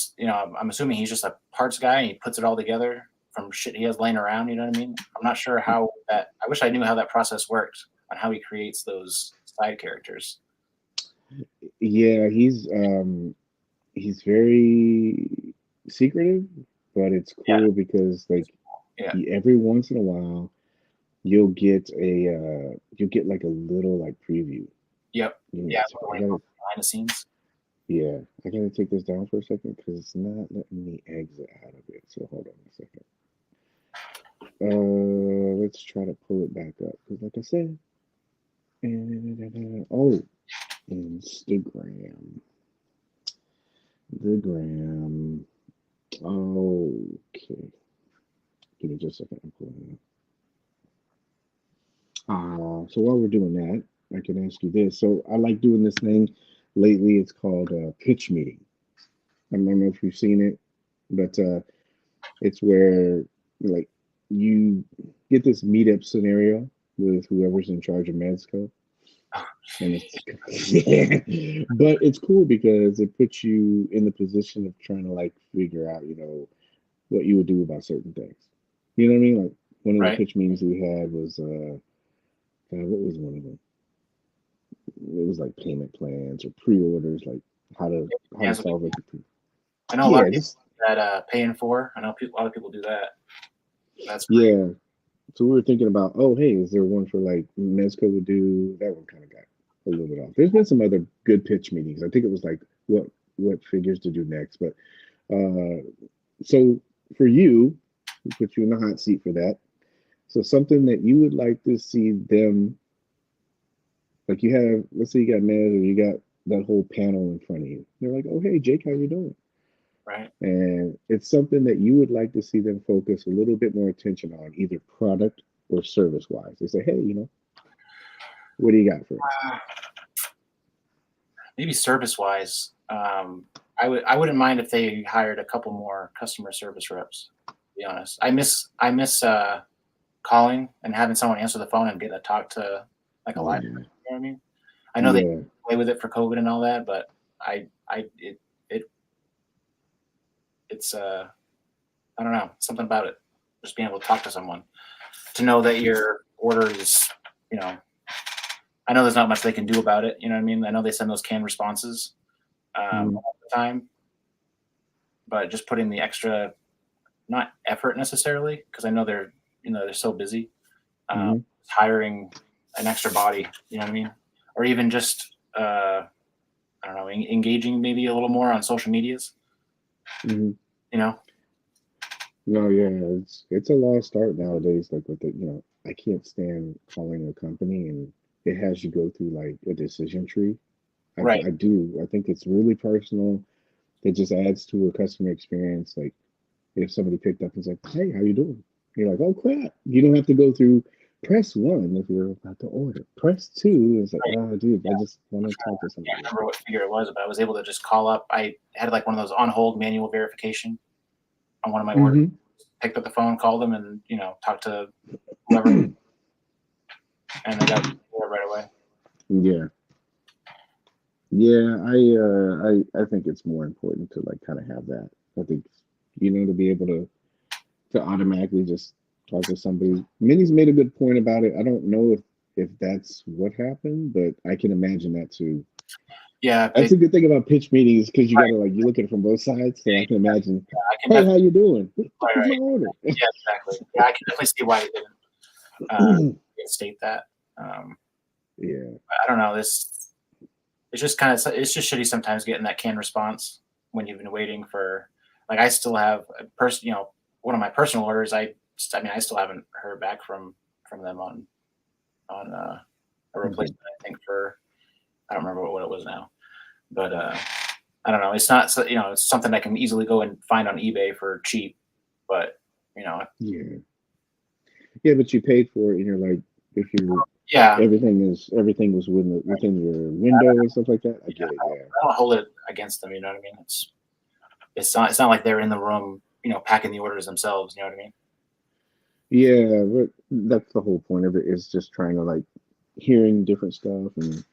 assuming he's just a parts guy and he puts it all together from shit he has laying around, you know what I mean? I'm not sure how that, I wish I knew how that process worked on how he creates those side characters. Yeah, he's very secretive, but it's cool because every once in a while you'll get like a little like preview. Yep. So behind the scenes. Yeah, I gotta take this down for a second because it's not letting me exit out of it. So hold on a second. Let's try to pull it back up because, like I said, Instagram. The gram. Okay. Give me just a second. I'm pulling it up. So while we're doing that, I can ask you this. So I like doing this thing lately. It's called a pitch meeting. I don't know if you've seen it, but it's where like you get this meetup scenario with whoever's in charge of Mezco. And but it's cool because it puts you in the position of trying to like figure out, what you would do about certain things. You know what I mean? Like one of the pitch meetings we had was what was one of them? It was like payment plans or pre-orders, like how to solve it. I know a lot of people that paying for. I know a lot of people do that. That's great. Yeah. So we were thinking about, hey, is there one for like Mezco would do? That one kind of got a little bit off. There's been some other good pitch meetings. I think it was like what figures to do next. But so for you, we put you in the hot seat for that. So something that you would like to see them, like you have, let's say you got Mez or you got that whole panel in front of you. They're like, oh, hey, Jake, how you doing? Right. And it's something that you would like to see them focus a little bit more attention on, either product or service wise. They say, hey, What do you got for us? Maybe service wise, I wouldn't mind if they hired a couple more customer service reps. To be honest, I miss calling and having someone answer the phone and getting to talk to like a live person. You know what I mean? I know they play with it for COVID and all that, but it's I don't know, something about it. Just being able to talk to someone, to know that your order is, you know, I know there's not much they can do about it. You know what I mean? I know they send those canned responses all the time, but just putting the extra, not effort necessarily, because I know they're so busy. Hiring an extra body, you know what I mean? Or even just I don't know, engaging maybe a little more on social medias. You know? No, yeah, it's a lost art nowadays. Like with the, I can't stand calling a company and it has you go through like a decision tree. Right. I do. I think it's really personal. It just adds to a customer experience. Like if somebody picked up and said, "Hey, how you doing?" You're like, "Oh crap!" You don't have to go through. Press 1 if you're about to order. Press 2 is like, "Oh, dude, I just want to talk to somebody." I can't remember what figure it was, but I was able to just call up. I had like one of those on hold manual verification on one of my orders. Picked up the phone, called them, and talked to whoever, and they got it right away. Yeah. Yeah, I think it's more important to like kind of have that. I think to be able to automatically just talk to somebody. Minnie's made a good point about it. I don't know if that's what happened, but I can imagine that too. Yeah, that's a good thing about pitch meetings because you gotta like you look at it from both sides. So I can imagine. Hey, how you doing? What's my order? Yeah, exactly. Yeah, I can definitely see why they didn't state that. Yeah, I don't know. It's just it's just shitty sometimes getting that canned response when you've been waiting for. Like I still have one of my personal orders. I still haven't heard back from them on a replacement. I think for I don't remember what it was now, but I don't know. It's not it's something I can easily go and find on eBay for cheap, but yeah, but you paid for it, and you're like, if you everything was within your window and stuff like that. I get it. Yeah, I don't hold it against them. You know what I mean? It's not like they're in the room, packing the orders themselves. You know what I mean? Yeah, but that's the whole point of it, is just trying to like hearing different stuff, and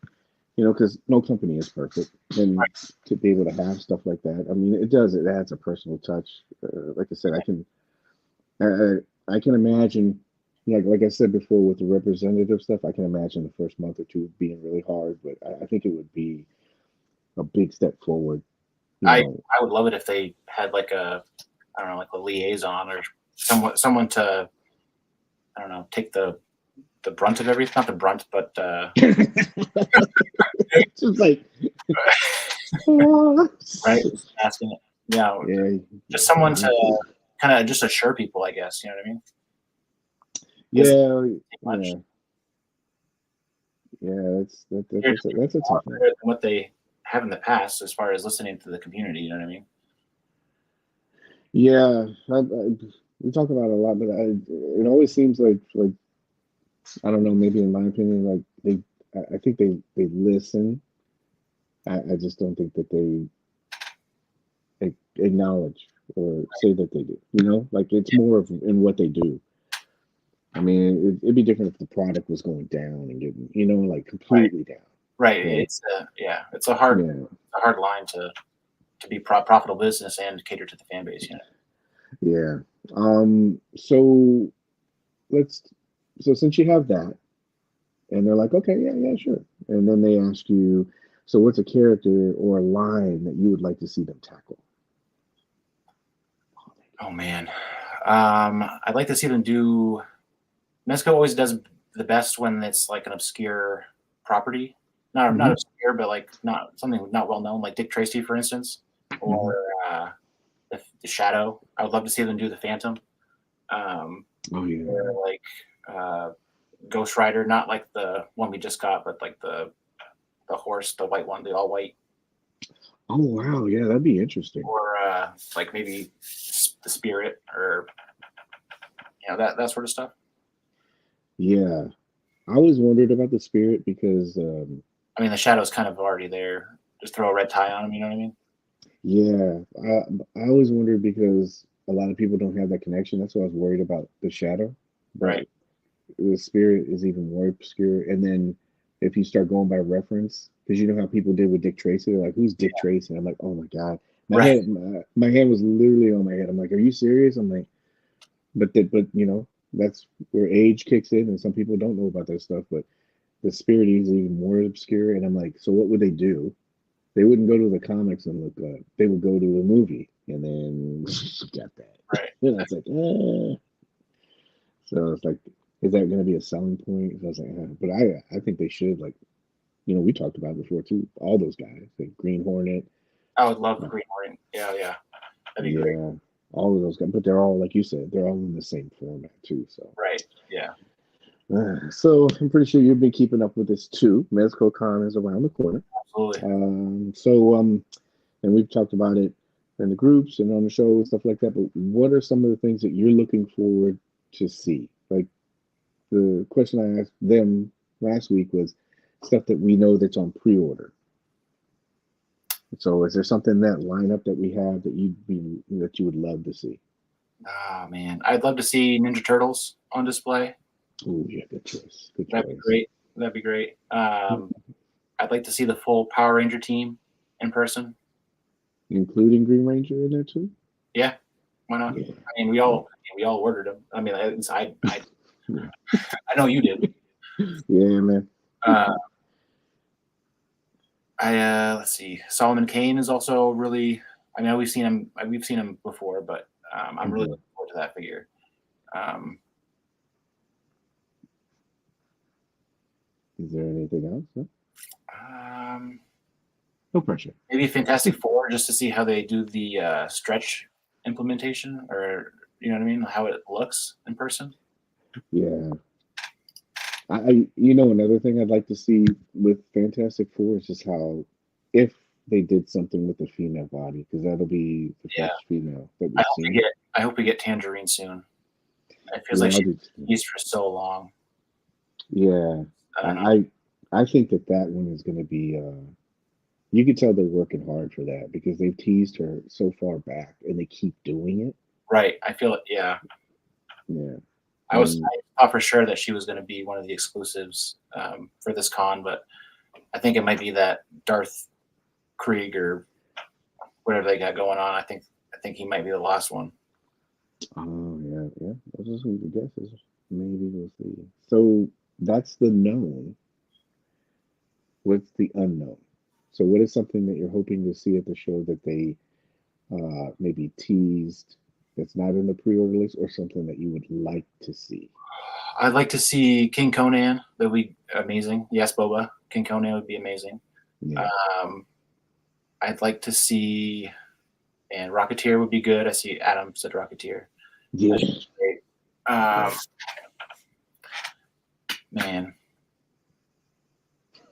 because no company is perfect, and to be able to have stuff like that, I mean, it adds a personal touch. Like I said, I can imagine, like I said before, with the representative stuff, I can imagine the first month or two being really hard, but I think it would be a big step forward. I would love it if they had like a liaison or someone to, I don't know, take the brunt of everything. Not the brunt, but just like right, asking it. Just someone to kind of just assure people, I guess. You know what I mean? That's a tough one. Than what they have in the past, as far as listening to the community. You know what I mean? Yeah, we talk about it a lot, but it always seems like I don't know. Maybe in my opinion, like I think they listen. I just don't think that they acknowledge or say that they do. Like it's more of in what they do. I mean, it'd be different if the product was going down and getting, like completely down. Right. It's a hard line to be profitable business and cater to the fan base. Yeah. So since you have that, and they're like, okay, yeah, sure, and then they ask you, so what's a character or a line that you would like to see them tackle? Oh man, I'd like to see them do. Mezco always does the best when it's like an obscure property, not obscure, but like not something not well known, like Dick Tracy, for instance, or the Shadow. I would love to see them do the Phantom. Or like Ghost Rider, not like the one we just got, but like the horse, the white one, the all white. Oh wow, yeah, that'd be interesting. Or like maybe the Spirit, or that sort of stuff. Yeah, I always wondered about the spirit because, I mean, the shadow's kind of already there. Just throw a red tie on him. You know what I mean? yeah, I always wondered because a lot of people don't have that connection. That's why I was worried about the shadow. But Right. the spirit is even more obscure. And then if you start going by reference, because you know how people did with Dick Tracy, they're like, "Who's Dick Tracy?" I'm like, "Oh my god." Right. My hand was literally on my head. I'm like, "Are you serious?" I'm like, but you know, that's where age kicks in, and some people don't know about that stuff. But the spirit is even more obscure, and I'm like, so what would they do? They wouldn't go to the comics and look up. They would go to the movie, and then got that. Right. And it's like, so it's like, is that going to be a selling point? So I was like, but I think they should, like, you know, we talked about it before too. All those guys, like Green Hornet, I would love the uh, Green Hornet. Yeah, yeah. That'd be great. yeah, all of those guys. But they're all, like you said, they're all in the same format too. So, Right. Yeah. so I'm pretty sure you've been keeping up with this too. Mezco Con is around the corner. Absolutely. And we've talked about it in the groups and on the show and stuff like that. But what are some of the things that you're looking forward to see? Like the question I asked them last week was stuff that we know that's on pre-order. So is there something in that lineup that we have that you would love to see? Oh man, I'd love to see Ninja Turtles on display. Oh yeah, good choice. Good That'd be choice. great. That'd be great. I'd like to see the full Power Ranger team in person. Including Green Ranger in there too? Yeah, why not? Yeah. I mean, we all ordered them. I mean, Yeah, I know you did. yeah man. Uh, let's see. Solomon Kane is also really. I know we've seen him. We've seen him before, but I'm really Mhm. looking forward to that figure. Um, Is there anything else? No, um, no pressure. maybe Fantastic Four, just to see how they do the stretch implementation, or you know what I mean, how it looks in person. Yeah. You know, another thing I'd like to see with Fantastic Four is just how, if they did something with the female body, because that'll be the Yeah, first female that I we've hope we seen. get. I hope we get Tangerine soon. It feels like Yeah, I she's do. used for so long. Yeah, I don't know. I I think that one is going to be. You can tell they're working hard for that because they've teased her so far back, and they keep doing it. Right. I feel it. Yeah. Yeah, I and thought for sure that she was going to be one of the exclusives for this con, but I think it might be that Darth Krieg or whatever they got going on. I think he might be the last one. oh yeah, yeah. Those are some good guesses. Maybe we'll see. So that's the known. What's the unknown? So, what is something that you're hoping to see at the show that they maybe teased that's not in the pre-order list, or something that you would like to see? I'd like to see King Conan. That would be amazing. Yes, Boba. King Conan would be amazing. Yeah, Um, I'd like to see, and Rocketeer would be good. I see Adam said Rocketeer. That yeah, should be great. Um, man,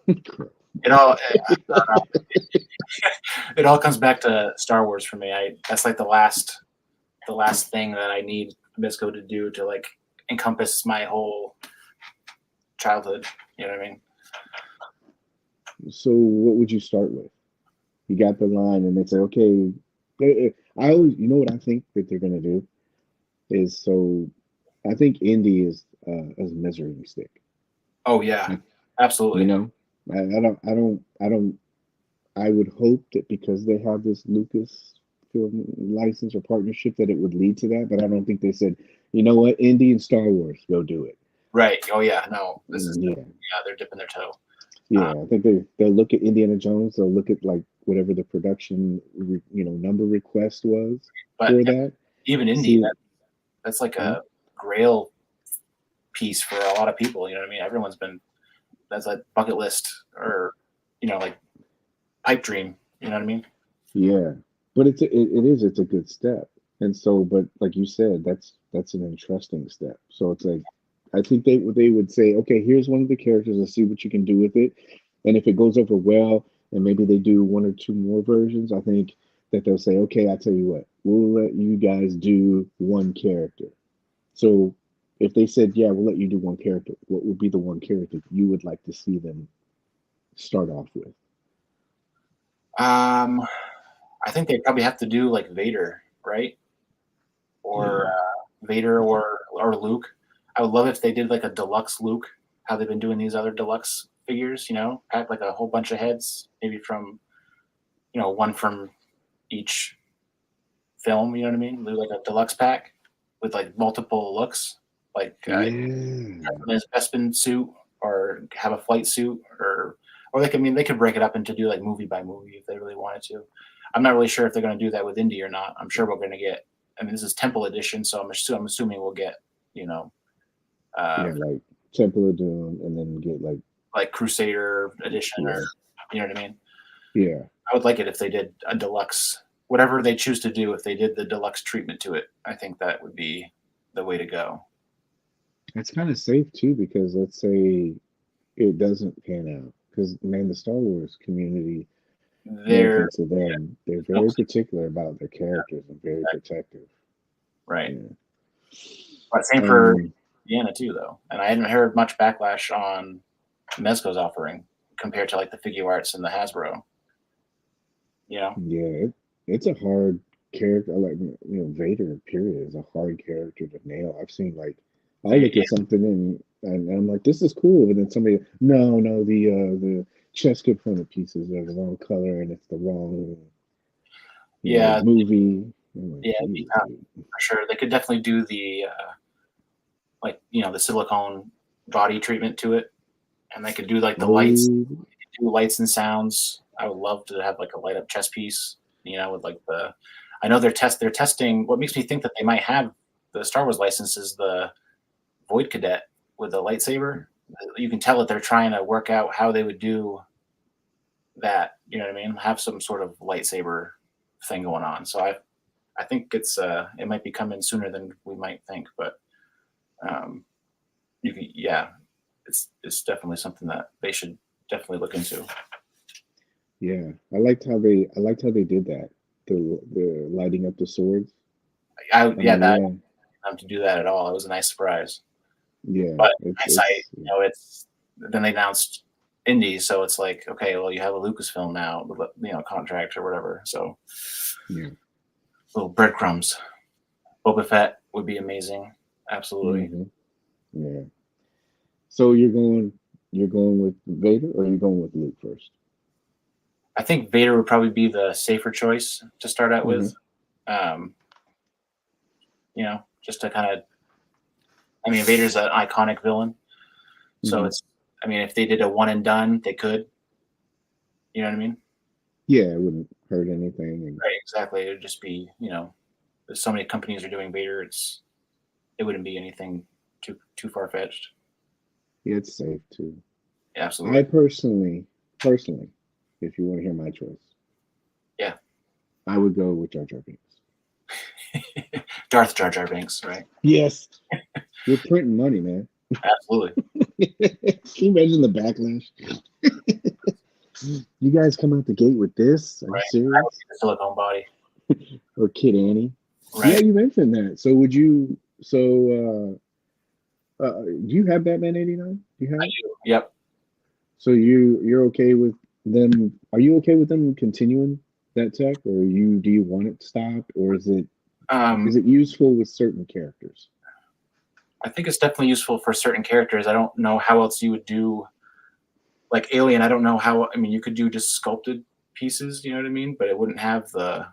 it all it all comes back to Star Wars for me. That's like the last thing that I need Bisco to do to like encompass my whole childhood. You know what I mean? So, what would you start with? You got the line, and they say, okay. I always, you know, what I think that they're gonna do is so. I think Indy is a measuring stick. Oh yeah, Like, you absolutely. know, I don't. I would hope that because they have this Lucas film license or partnership that it would lead to that, but I don't think they said, you know what, Indy and Star Wars, go do it. Right. Oh yeah. No, this is Yeah, yeah. They're dipping their toe. Uh, yeah. I think they'll look at Indiana Jones. They'll look at like whatever the production number request was but for that. even Indy, See, that's like huh? a grail piece for a lot of people. You know what I mean? Everyone's been that's like bucket list or like pipe dream. You know what I mean? Yeah, but it's a good step. And so, but like you said, that's an interesting step. So it's like I think they would say, okay, here's one of the characters. Let's see what you can do with it. And if it goes over well, and maybe they do one or two more versions, I think that they'll say, okay, I tell you what, we'll let you guys do one character. So if they said, yeah, we'll let you do one character, what would be the one character you would like to see them start off with? I think they probably have to do like Vader, right? Or Yeah. Vader or Luke. I would love if they did like a deluxe Luke, how they've been doing these other deluxe figures, pack like a whole bunch of heads, maybe from, one from each film, you know what I mean? Do like a deluxe pack with like multiple looks, like Yeah. his Bespin suit, or have a flight suit, or they could break it up into do like movie by movie if they really wanted to. I'm not really sure if they're going to do that with Indy or not. I'm sure we're going to get. I mean, this is Temple Edition, so I'm assuming we'll get, Yeah, like Temple of Doom, and then get like Crusader Edition, yeah, or you know what I mean. yeah. I would like it if they did a deluxe, whatever they choose to do. If they did the deluxe treatment to it, I think that would be the way to go. It's kind of safe too, because let's say it doesn't pan out, because man, the Star Wars community, no They're offense to them, they're no, very particular about their characters and very protective. right. Yeah. But same for Indiana too, though. And I hadn't heard much backlash on Mezco's offering compared to like the Figure Arts and the Hasbro. Yeah, it's a hard character. Like, Vader, period, is a hard character to nail. I've seen, like, I'll look They, at something and I'm like, this is cool, and then somebody, no, the chest component pieces are the wrong color and it's the wrong, yeah, movie. I'm like, yeah, it'd be Jesus, tough dude. for sure. They could definitely do the like the silicone body treatment to it, and they could do like the lights, Oh, do lights and sounds. I would love to have like a light up chest piece, with like the. I know they're testing. What makes me think that they might have the Star Wars license is the Void Cadet with a lightsaber. You can tell that they're trying to work out how they would do that. You know what I mean? Have some sort of lightsaber thing going on. So I think it might be coming sooner than we might think, but yeah, it's definitely something that they should definitely look into. yeah. I liked how they did that. The lighting up the swords. I Yeah, mean, that yeah, to do that at all. It was a nice surprise. yeah. But hindsight, It's it's then they announced Indy, so it's like, okay, well, you have a Lucasfilm now, contract or whatever. So yeah. little breadcrumbs. Boba Fett would be amazing. Absolutely. Hmm. Yeah. So you're going with Vader, or you're going with Luke first? I think Vader would probably be the safer choice to start out Hmm. with. Um, just to kind of, I mean, Vader's an iconic villain. So Hmm. it's, I mean, if they did a one and done, they could. You know what I mean? Yeah, it wouldn't hurt anything, and Right. Exactly. It would just be, there's so many companies are doing Vader. It wouldn't be anything too far fetched. yeah, it's safe too. I Absolutely. personally, if you want to hear my choice, Yeah. I would go with Jar Jar Binks. Darth Jar Jar Binks, right? Yes, we're printing money, man. Absolutely. Can you imagine the backlash? You guys come out the gate with this? Are you Right. I would serious? be the silicone body. Or Kid Annie? Yeah, Right. you mentioned that. So would you? So do you have Batman '89? You I have? do. Yep. So you're okay with them? Are you okay with them continuing that tech, or do you want it stopped, or is it Um, useful with certain characters? I think it's definitely useful for certain characters. I don't know how else you would do like Alien. I don't know how. I mean, you could do just sculpted pieces. You know what I mean? But it wouldn't have that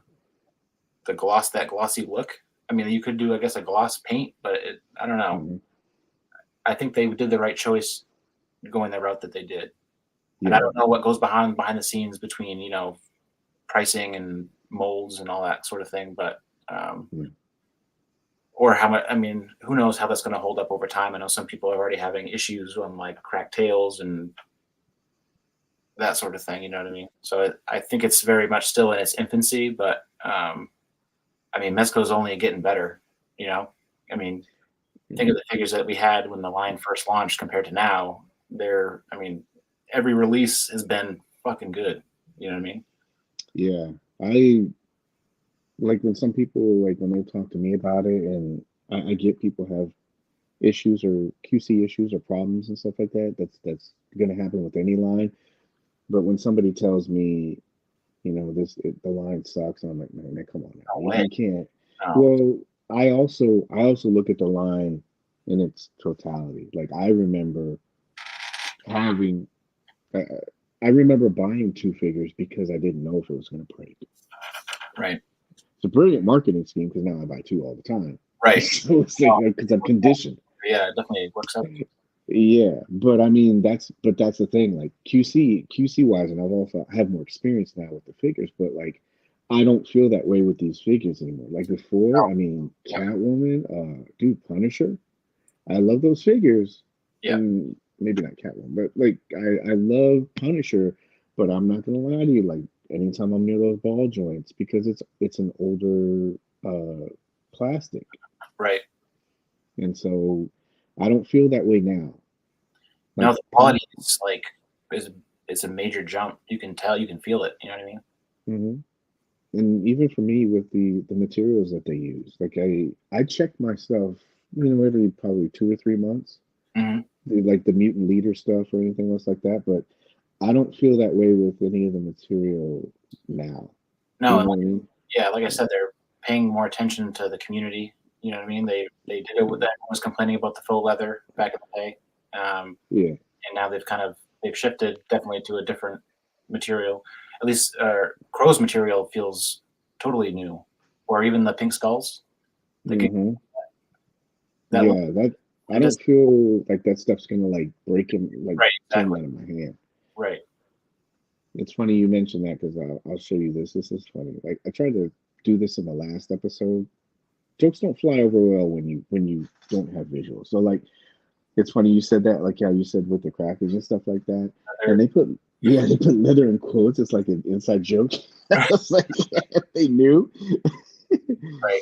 glossy look. I mean, you could do, I guess, a gloss paint, but I don't know. Hmm. I think they did the right choice going the route that they did. And I Yeah, don't know what goes behind the scenes between pricing and molds and all that sort of thing, but yeah, or how much. I mean, who knows how that's going to hold up over time? I know some people are already having issues on like cracked tails and that sort of thing. You know what I mean? So I think it's very much still in its infancy, but I mean, Mezco's only getting better. You know, I mean, think of the figures that we had when the line first launched compared to now. I mean, every release has been fucking good. You know what I mean? yeah. I like when some people, like when they talk to me about it, and I get people have issues or QC issues or problems and stuff like that. That's going to happen with any line. But when somebody tells me, the line sucks, I'm like, man, come on now, No you, way. you can't. No. Well, I also look at the line in its totality. Like I remember having, uh, I remember buying two figures because I didn't know if it was going to break. Right. It's a brilliant marketing scheme because now I buy two all the time. Right. So it's like because I'm conditioned. Yeah, it definitely works out. Yeah, but I mean that's the thing. Like QC wise, and I have more experience now with the figures, but like I don't feel that way with these figures anymore. Like before, No. I mean, Yep. Catwoman, dude, Punisher. I love those figures, Yep. and maybe not Catwoman, but like I love Punisher. But I'm not gonna lie to you, like anytime I'm near those ball joints, because it's an older plastic, Right. and so I don't feel that way now. No, Like the quality is like is it's a major jump. You can tell, you can feel it. You know what I mean? hmm And even for me with the materials that they use, like I check myself, every probably 2 or 3 months, Hmm. like the mutant leader stuff or anything else like that. But I don't feel that way with any of the material now. No, You and know what I mean? yeah, like I said, they're paying more attention to the community. You know what I mean? They did it with that. Everyone was complaining about the faux leather back in the day, Yeah. and now they've shifted definitely to a different material. At least Crow's material feels totally new, or even the pink skulls. They can, hmm that look Yeah. That I it does don't feel like that stuff's gonna like break him, like right turn exactly that in my hand. right. It's funny you mentioned that because I'll show you this. This is funny. Like I tried to do this in the last episode. Jokes don't fly over well when you don't have visuals. So like it's funny you said that, like how you said with the crackers and stuff like that. And They're, they put leather in quotes. It's like an inside joke. I was like, they knew. right.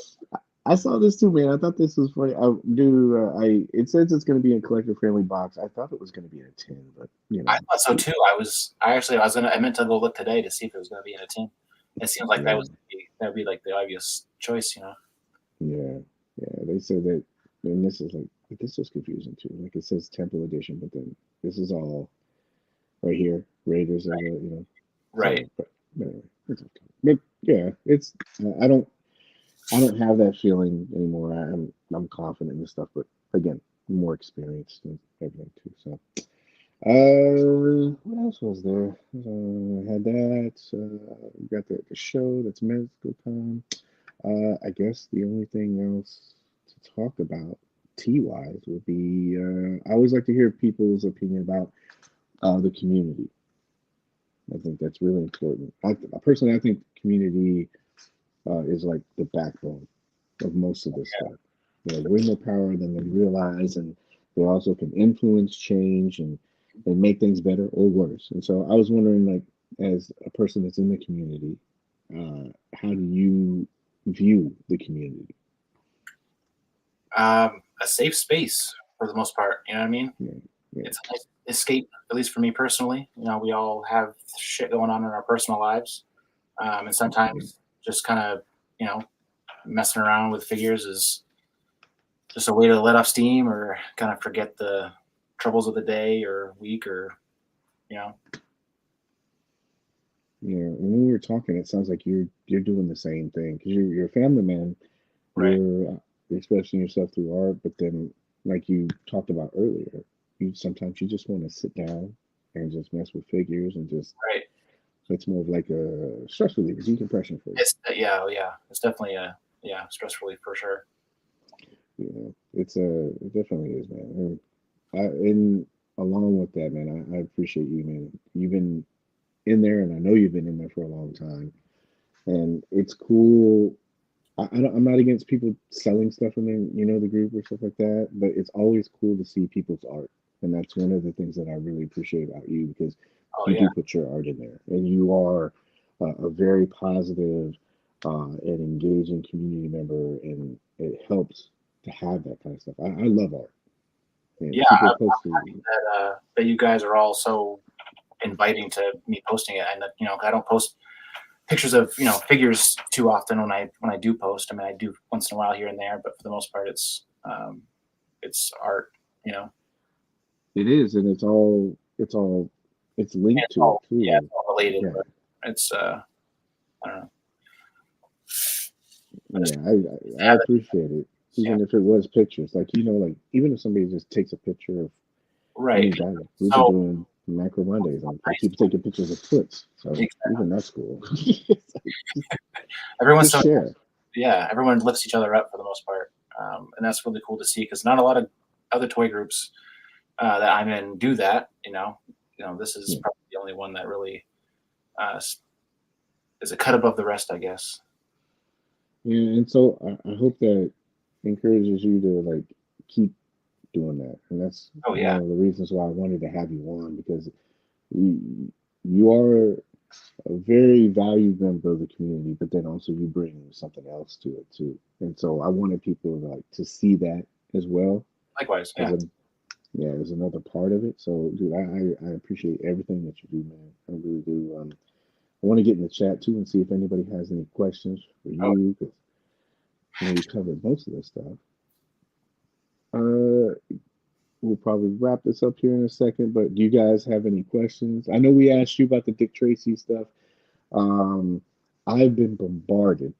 I saw this too, man. I thought this was funny. Dude, it says it's going to be in collector friendly box. I thought it was going to be in a tin, but I thought so too. I meant to go look today to see if it was going to be in a tin. It seems like yeah, that would be like the obvious choice, you know. yeah, yeah. They said that, and this was confusing too. Like it says Temple Edition, but then this is all right here, Raiders of the. Right. So, but anyway, it's okay. But yeah, it's I don't have that feeling anymore. I'm confident in stuff, but again, more experienced and everything too. So, what else was there? Had that. We got the show. That's medical time. I guess the only thing else to talk about tea wise would be I always like to hear people's opinion about the community. I think that's really important. Personally, I think community is like the backbone of most of this stuff. They're way more power than they realize, and they also can influence change and make things better or worse. And so I was wondering, like, as a person that's in the community, how do you view the community? A safe space for the most part. You know what I mean? Yeah, yeah, It's a nice escape, at least for me personally. You know, we all have shit going on in our personal lives, and yeah, sometimes just kind of, you know, messing around with figures is just a way to let off steam or kind of forget the troubles of the day or week or you know. yeah. And when we were talking, it sounds like you're doing the same thing because you're a family man. Right. You're expressing yourself through art, but then, like you talked about earlier, you sometimes you just want to sit down and just mess with figures and just Right. it's more of like a stress reliever, decompression for you. It's yeah. It's definitely a stress relief for sure. It definitely is, man. And along with that, man, I appreciate you, man. You've been in there, and I know you've been in there for a long time, and it's cool. I'm not against people selling stuff in the group or stuff like that, but it's always cool to see people's art, and that's one of the things that I really appreciate about you because Oh you yeah. do put your art in there, and you are a very positive and engaging community member, and it helps to have that kind of stuff. I love art, and Yeah. people I'm happy posting. that you guys are all so inviting to me posting it, and you know, I don't post pictures of figures too often when I do post. I mean, I do once in a while here and there, but for the most part, it's it's art, you know. It is, and it's linked It's to it all, yeah, too. it's all related, Yeah, but it's I don't know. But it's yeah, I sad that, appreciate it. yeah, Even if it was pictures, like like even if somebody just takes a picture of right. any dog, like, we've been So doing Macro Mondays, and like nice. people taking pictures of foots, so Exactly. even that's cool. It's like, Everyone's just so, share. yeah, everyone lifts each other up for the most part, and that's really cool to see because not a lot of other toy groups that I'm in do that. This is Yeah. probably the only one that really uh, is a cut above the rest, I guess. Yeah, and so I hope that encourages you to like keep doing that, and that's Oh yeah, one of the reasons why I wanted to have you on because you you are a very valued member of the community, but then also you bring something else to it too. And so I wanted people to see that as well likewise. as Yeah. as another part of it. So dude, I appreciate everything that you do, man. I really do. I want to get in the chat too and see if anybody has any questions for Oh you because we covered most of this stuff. Uh, we'll probably wrap this up here in a second, but do you guys have any questions? I know we asked you about the Dick Tracy stuff. Um, I've been bombarded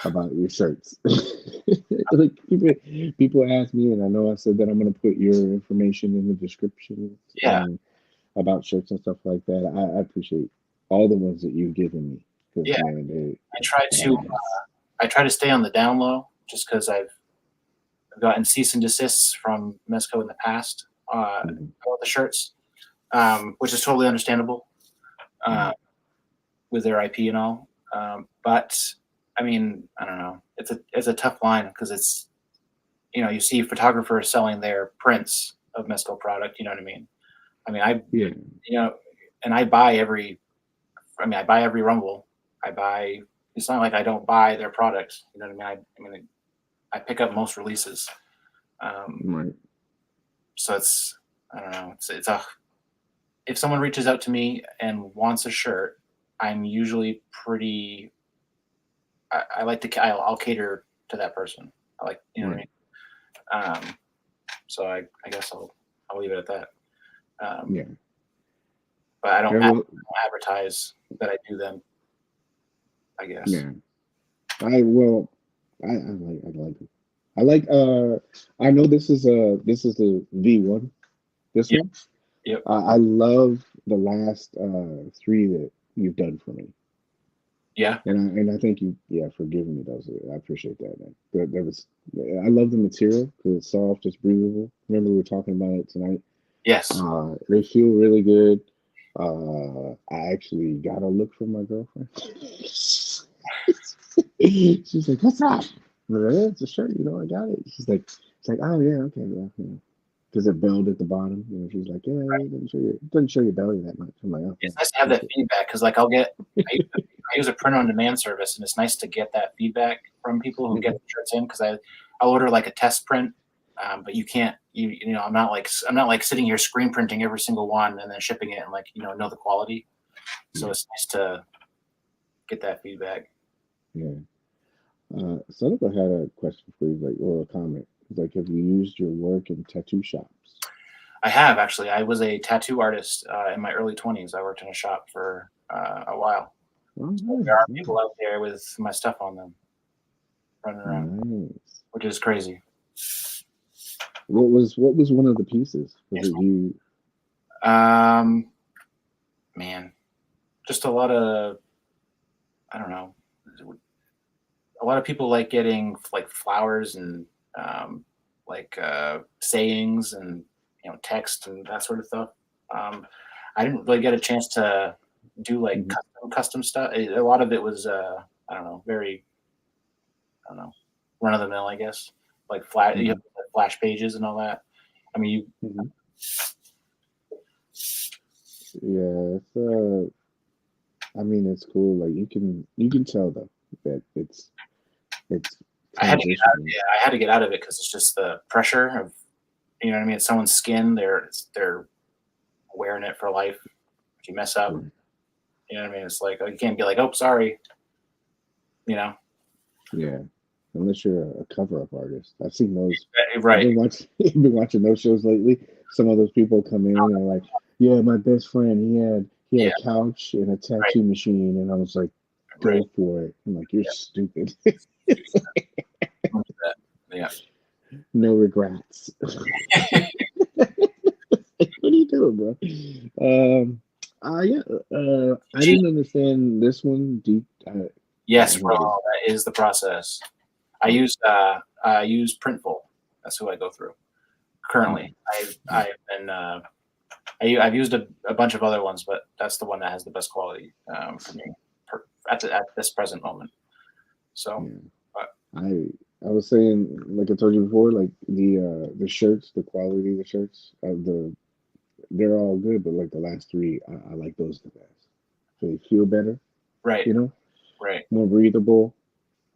about your shirts. Like people ask me, and I know I said that I'm going to put your information in the description yeah, and about shirts and stuff like that. I appreciate all the ones that you've given me because yeah. man, I they're try to badass. I try to stay on the down low just because I've gotten cease and desists from Mesco in the past Mhm. about the shirts, which is totally understandable uh, Right. with their IP and all. But I mean, I don't know. It's a tough line because it's you see photographers selling their prints of Mesco product. You know what I mean? I mean, Yeah, you know, and I buy every. I mean, I buy every Rumble. I buy. It's not like I don't buy their products. You know what I mean? I pick up most releases. Um, right. so I don't know. It's a if someone reaches out to me and wants a shirt, I'm usually pretty. I like to. I'll cater to that person. I like you know what Right. I mean. So I guess I'll leave it at that. Um, Yeah. but I don't Yeah. Well, advertise that I do them. I guess. yeah. I like it. I like I know this is the V1. This Yep. one. Yep. I love the last three that you've done for me. Yeah. And I thank you, yeah, for giving me those. I appreciate that, man. That was, I love the material because it's soft, it's breathable. Remember we were talking about it tonight. Yes. They feel really good. I actually got a look from my girlfriend. She's like, "What's up?" I'm like, "Yeah, it's a shirt, I got it." She's like, "Oh yeah, okay, yeah, yeah." Because it belled at the bottom. She's like, "Yeah, it doesn't show your belly that much." I'm like, "Okay, It's nice to have that appreciate feedback because, like, I use a print on demand service, and it's nice to get that feedback from people who it." get the shirts in because I'll order like a test print, but you can't I'm not like sitting here screen printing every single one and then shipping it and like know the quality. So Yeah, it's nice to get that feedback. yeah. Seneca had a question for you, like, or a comment. He's like, "Have you used your work in tattoo shops?" I have actually. I was a tattoo artist in my early 20s. I worked in a shop for a while. Oh, So there are nice, people out there with my stuff on them running around, nice. which is crazy. What was one of the pieces? Was Yes. it you? Um, man, just a lot of I don't know. A lot of people like getting like flowers and like sayings and text and that sort of stuff. Um, I didn't really get a chance to do like Mhm. custom stuff. A lot of it was I don't know, very I don't know, run of the mill, I guess. Like you have Mhm. like, flash pages and all that. I mean, Mhm. Yeah, I mean, it's cool. Like you can tell though that it's I had to get out. transitioning. Yeah, I had to get out of it because it's just the pressure of what I mean. It's someone's skin. They're wearing it for life. If you mess up, Right. you know what I mean. It's like you can't be like, oh, sorry. You know. Yeah. unless you're a cover-up artist. I've seen those. Right. Been watching those shows lately. Some of those people come in and are like, "Yeah, my best friend, he had Yeah. a couch and a Right. tattoo machine," and I was like, "Go Right. for it." I'm like, "You're Yeah. stupid." Yeah. No regrets. What are you doing, bro? Yeah. I didn't understand this one deep. Yes, I bro. think That is the process. I use Printful. That's who I go through currently. I've been I've used a bunch of other ones, but that's the one that has the best quality for me at this present moment. So, I was saying, like I told you before, like the shirts, the quality of the shirts, they're all good, but like the last three, I like those the best. So they feel better, right, you know, right. more breathable,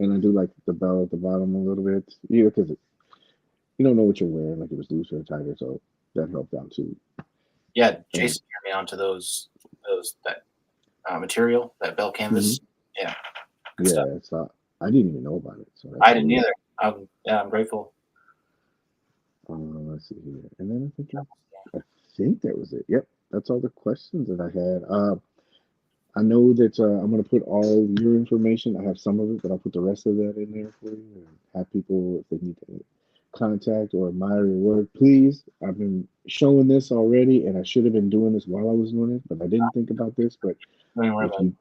and I do like the bell at the bottom a little bit, because you don't know what you're wearing, like it was loose or tighter, so that helped out too. Yeah, Jason turned me on to that material, that bell canvas. Yeah, good stuff. Yeah, so I didn't even know about it, so that's I didn't cool. either. I'm grateful. Let's see here, and then I think that was it. Yep, that's all the questions that I had. I know that I'm going to put all your information. I have some of it, but I'll put the rest of that in there for you and have people, if they need to contact or admire your work, please. I've been showing this already, and I should have been doing this while I was doing it, but I didn't think about this. But Don't even worry if about it.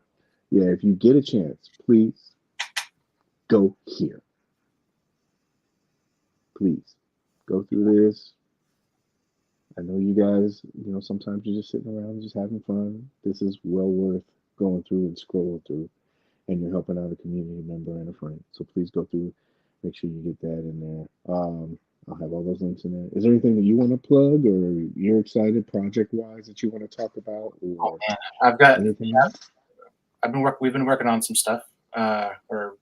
you, yeah, if you get a chance, please go here. Please go through this. I know you guys, sometimes you're just sitting around just having fun. This is well worth going through and scrolling through, and you're helping out a community member and a friend. So please go through, make sure you get that in there. I'll have all those links in there. Is there anything that you want to plug or you're excited project wise that you want to talk about Oh or man, I've got. anything Yeah, else? we've been working on some stuff. I've got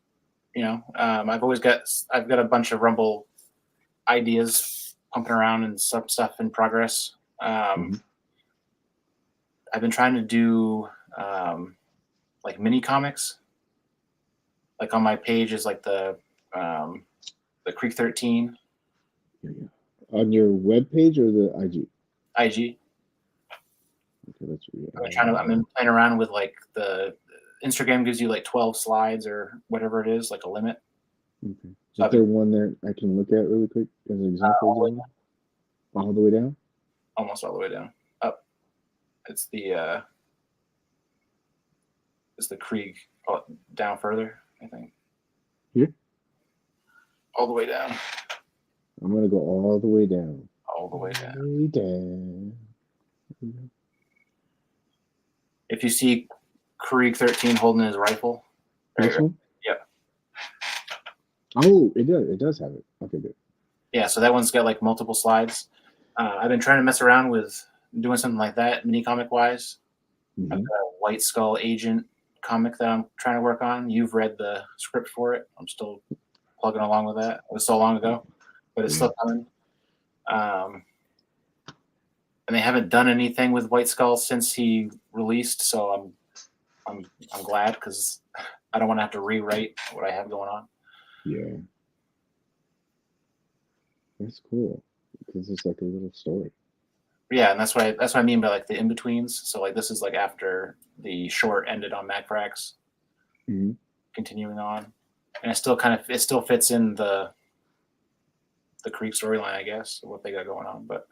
a bunch of Rumble ideas pumping around and some stuff in progress. Mm-hmm. I've been trying to do like mini comics. Like on my page is like the Creek 13 Yeah, yeah. On your web page or the IG? IG. Okay, that's I've been playing around with like the Instagram gives you like 12 slides or whatever it is, like a limit. okay. So Is there one that I can look at really quick as an example? All the way down? Almost all the way down. Up. It's the Krieg down further, I think. Here? All the way down. I'm gonna go all the way down. All the way down. Way down. If you see Krieg 13 holding his rifle. This one? Yep. Oh, it does. It does have it. Okay, good. Yeah, so that one's got like multiple slides. I've been trying to mess around with doing something like that, mini comic wise. Mm-hmm. I've got a White Skull Agent comic that I'm trying to work on. You've read the script for it. I'm still plugging along with that. It was so long ago, but it's still coming. And they haven't done anything with White Skull since he released, so I'm glad because I don't want to have to rewrite what I have going on. Yeah, that's cool because it's like a little story. Yeah, and that's what I mean by like the in betweens. So like this is like after the short ended on Macfrax, continuing on, and it still fits in the Creek storyline, I guess, what they got going on, but.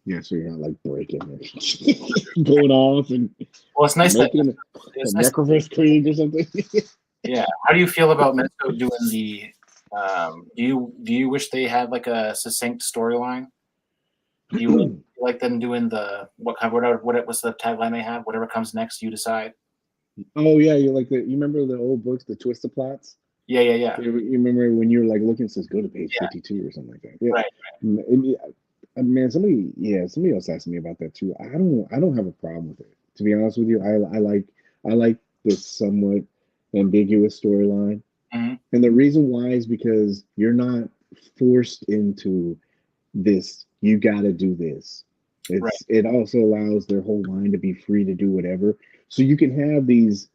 Yeah, so you're not like breaking it, going off and it's nice making a Necroverse Krieg or something. Yeah. How do you feel about Mezco doing the? Do you wish they had like a succinct storyline? Do you like them doing the what was the tagline they have? Whatever comes next, you decide. Oh yeah, you remember the old books, the twist of plots? Yeah. You remember when you were like looking, it says go to page 52 or something like that. Yeah. Right. Man, somebody else asked me about that too. I don't have a problem with it. To be honest with you, I like this somewhat ambiguous storyline. Mm-hmm. And the reason why is because you're not forced into this. You got to do this. It also allows their whole line to be free to do whatever. So you can have these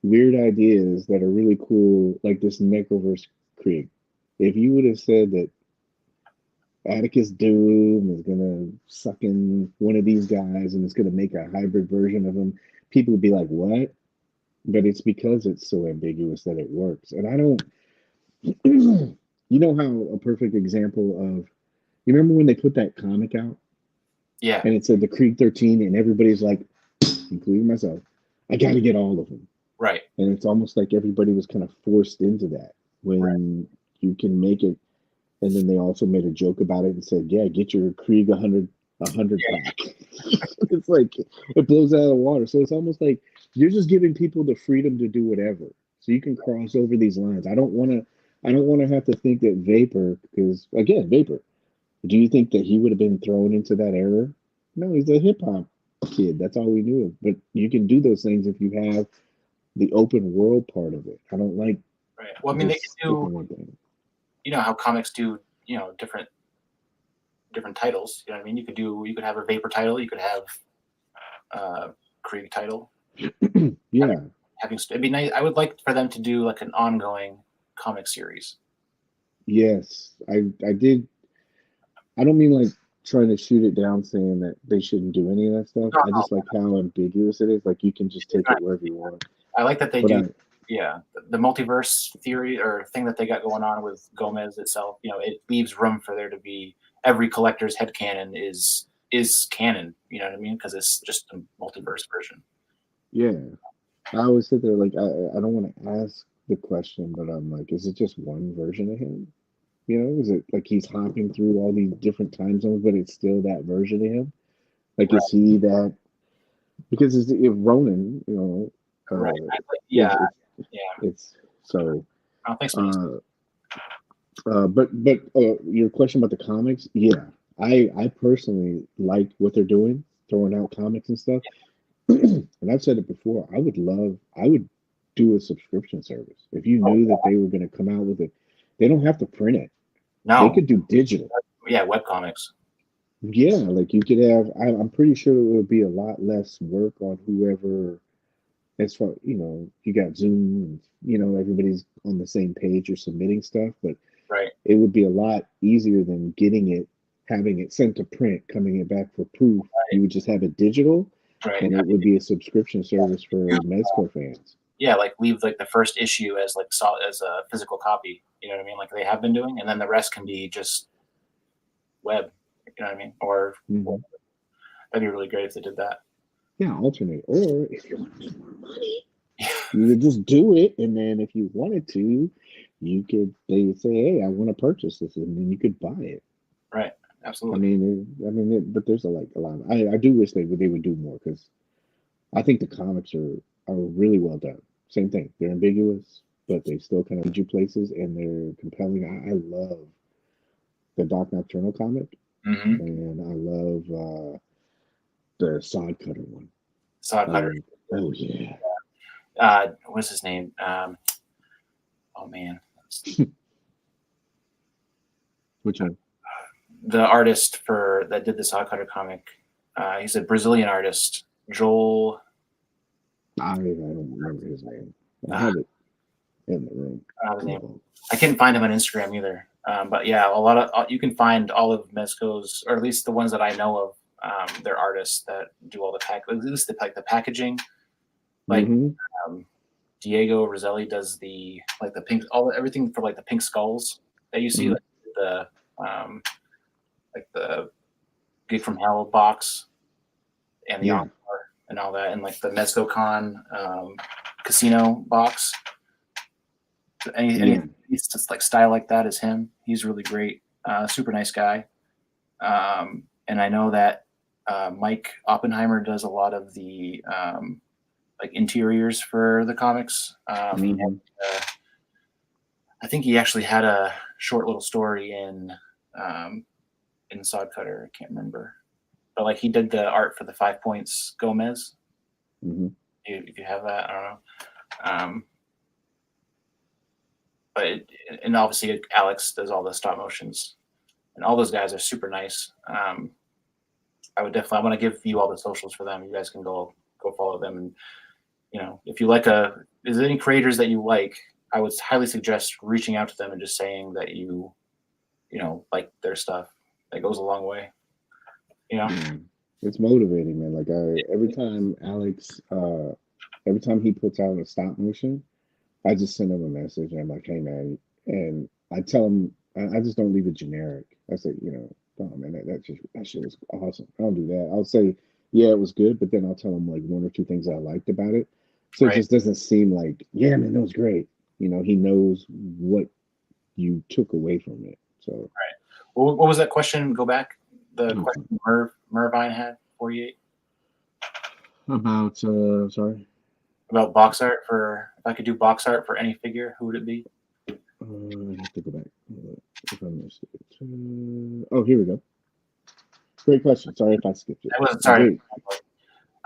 weird ideas that are really cool, like this Necroverse Krieg. If you would have said that Atticus Doom is gonna suck in one of these guys and it's gonna make a hybrid version of him, people would be like, "What?" But it's because it's so ambiguous that it works. And I don't, you know how a perfect example of, you remember when they put that comic out Yeah. and it said the Krieg 13, and everybody's like, including myself, I got to get all of them. Right. And it's almost like everybody was kind of forced into that when you can make it. And then they also made a joke about it and said, "Yeah, get your Krieg 100 pack." It's like it blows out of the water. So it's almost like you're just giving people the freedom to do whatever. So you can cross over these lines. I don't want to have to think that Vapor, because again, Vapor. Do you think that he would have been thrown into that era? No, he's a hip hop kid. That's all we knew. But you can do those things if you have the open world part of it. I don't like. Right. Well, I mean, they can do. One thing. You know how comics do. You know, different titles. You know what I mean? You could have a Vapor title. You could have Krieg title. Yeah. It'd be nice. I would like for them to do like an ongoing comic series. Yes, I did. I don't mean like trying to shoot it down, saying that they shouldn't do any of that stuff. No, I just like how ambiguous it is. Like you can just take it wherever you want. I like that they do. Yeah, the multiverse theory or thing that they got going on with Gomez itself. You know, it leaves room for there to be every collector's headcanon is canon. You know what I mean? Because it's just a multiverse version. Yeah, I always sit there like I don't want to ask the question, but I'm like, is it just one version of him? You know, is it like he's hopping through all these different time zones, but it's still that version of him? Like, is he that? Because if Ronan, you know, right? yeah, it's so. Thanks, but your question about the comics, yeah, I personally like what they're doing, throwing out comics and stuff. And I've said it before. I would do a subscription service if you knew that they were going to come out with it. They don't have to print it. No, they could do digital. Yeah, webcomics. Yeah, like you could have. I'm pretty sure it would be a lot less work on whoever. As far you got Zoom, and everybody's on the same page or submitting stuff, but it would be a lot easier than getting it, having it sent to print, coming it back for proof. You would just have it digital, and it would be a subscription service for Mezco fans. Yeah, like leave like the first issue as a physical copy. You know what I mean? Like they have been doing, and then the rest can be just web. You know what I mean? Or that'd be really great if they did that. Yeah, alternate. Or if you want to make more money, you would just do it, and then if you wanted to, they would say, "Hey, I want to purchase this," and then you could buy it. Right. Absolutely. But there's a lot. I do wish they would do more, because I think the comics are really well done. Same thing. They're ambiguous, but they still kind of lead you places, and they're compelling. I love the Doc Nocturnal comic, and I love the Sod Cutter one. Sod Cutter. Oh yeah. What's his name? Oh man. Which one? The artist that did the Sod Cutter comic. He's a Brazilian artist. Joel. I don't remember his name. I have it in the room. I couldn't find him on Instagram either. But yeah, you can find all of Mezco's, or at least the ones that I know of. They're artists that do all at least the packaging. Like Diego Roselli does the pink, everything for like the pink skulls that you see, like the Gig from Hell box and the Encore and all that, and like the MezcoCon casino box. Any just like style like that is him. He's really great, super nice guy. And I know that Mike Oppenheimer does a lot of the like interiors for the comics. I think he actually had a short little story in Sod Cutter. I can't remember, but like he did the art for the 5 Points Gomez. If you have that, I don't know. And obviously Alex does all the stop motions, and all those guys are super nice. I want to give you all the socials for them. You guys can go follow them, and if you is there any creators that you like, I would highly suggest reaching out to them and just saying that you like their stuff. That goes a long way. It's motivating, man. Like every time every time he puts out a stop motion, I just send him a message and I'm like, hey man, and I tell him I just don't leave it generic. I say, oh man, that shit was awesome. I don't do that. I'll say, yeah, it was good, but then I'll tell him like one or two things I liked about it. So it Right. just doesn't seem like, yeah, man, that was great. He knows what you took away from it. So Right. What was that question? Go back. The Mhm. question Mervine had 48 About sorry. about box art if I could do box art for any figure, who would it be? I have to go back. If I missed it. Oh, here we go. Great question. Sorry if I skipped it. I wasn't sorry. Jake.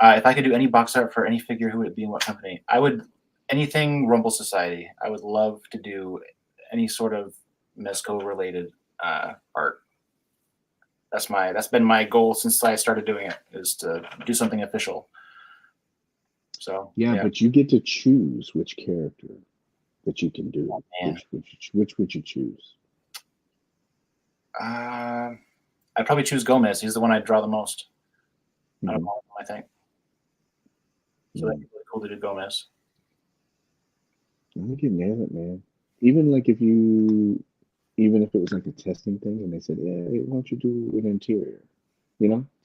If I could do any box art for any figure, who would it be and what company? I would anything Rumble Society. I would love to do any sort of Mezco related art. That's been my goal since I started doing it, is to do something official. So Yeah, but you get to choose which character that you can do. Oh, Which would you choose? I'd probably choose Gomez. He's the one I'd draw the most. Mm-hmm. Out of all of them, I think. So that'd be really cool to do Gomez. I think you nail it, man. Even if it was like a testing thing and they said, yeah, hey, why don't you do an interior?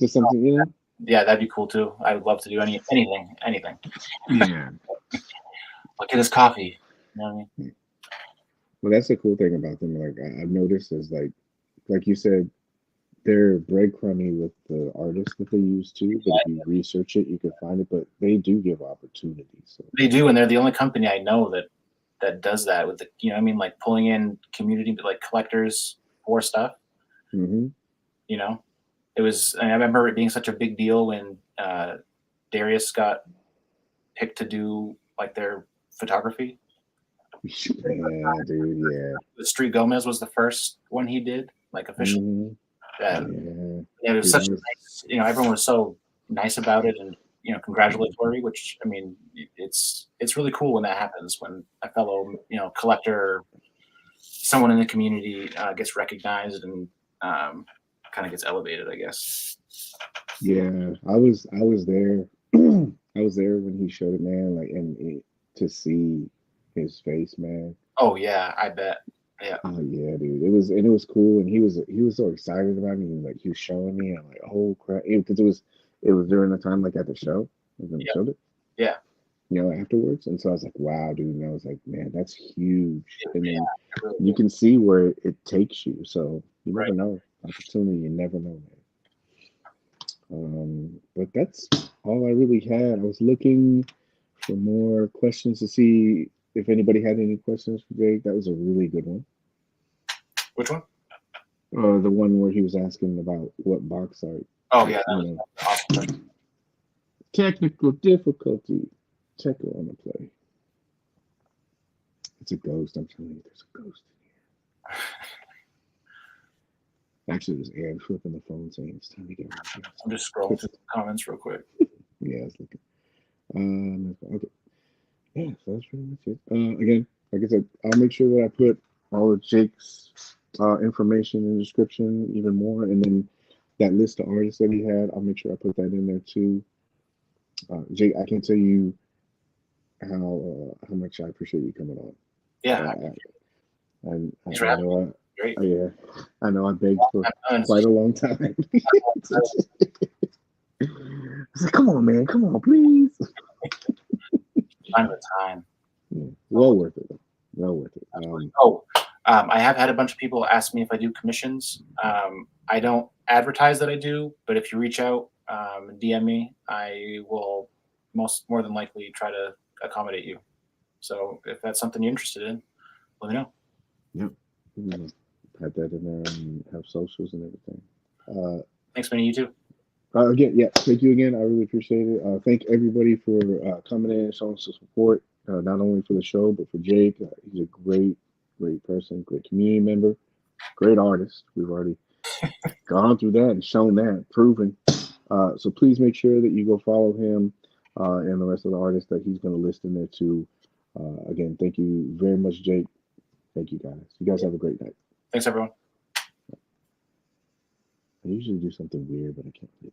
Just something, Yeah, that'd be cool too. I would love to do anything. Yeah. Look at his coffee. You know what I mean? Well, that's the cool thing about them. Like I've noticed is like you said, they're breadcrumby with the artists that they use too. But if you research it, you can find it. But they do give opportunities. So. They do, and they're the only company I know that does that with like pulling in community like collectors for stuff. Mm-hmm. It was. I remember it being such a big deal when Darius got picked to do like their photography. Yeah, dude. Yeah. The Street Gomez was the first one he did, like officially. Mm-hmm. Yeah, it was such a nice. Everyone was so nice about it, and congratulatory. Which I mean, it's really cool when that happens, when a fellow collector, someone in the community gets recognized and kind of gets elevated, I guess. Yeah, I was there. I was there when he showed it, man. Like, and to see his face, man. Oh yeah, I bet. Yeah. Oh yeah, dude. It was cool, and he was so excited about me. And, like he was showing me, and I'm like, oh crap, because it was during the time like at the show when they showed it. Yeah. Afterwards, and so I was like, wow, dude. And I was like, man, that's huge. And then really you can see where it takes you. So you never Right. know. Opportunity, you never know, man. But that's all I really had. I was looking for more questions to see if anybody had any questions for Jake. That was a really good one. Which one? The one where he was asking about what box art. Oh yeah, that was awesome. Technical difficulty. Check it on the play. It's a ghost. I'm telling you, there's a ghost in here. Actually, there's Aaron flipping the phone saying it's time to get ready. I'm just scrolling through the comments real quick. Yeah, I was looking. Okay. Yeah, so that's pretty much it. Again, like I said, I'll make sure that I put all of Jake's information in the description even more, and then that list of artists that he had, I'll make sure I put that in there too. Jake, I can tell you how much I appreciate you coming on. Yeah. I know I know I begged for quite a long time. I said, come on, man, come on, please. Time of time. Yeah, well worth it. Well worth it. I have had a bunch of people ask me if I do commissions. I don't advertise that I do, but if you reach out, DM me, I will more than likely try to accommodate you. So if that's something you're interested in, let me know. Yep. Have that in there and have socials and everything. Thanks, man. You too. Again, yeah, thank you again. I really appreciate it. Thank everybody for coming in and showing some support, not only for the show, but for Jake. He's a great person, great community member, great artist. We've already gone through that and shown that, proven. So please make sure that you go follow him. and the rest of the artists that he's going to list in there too. Again, thank you very much, Jake. Thank you, guys. You guys have a great night. Thanks, everyone. I usually do something weird, but I can't do that.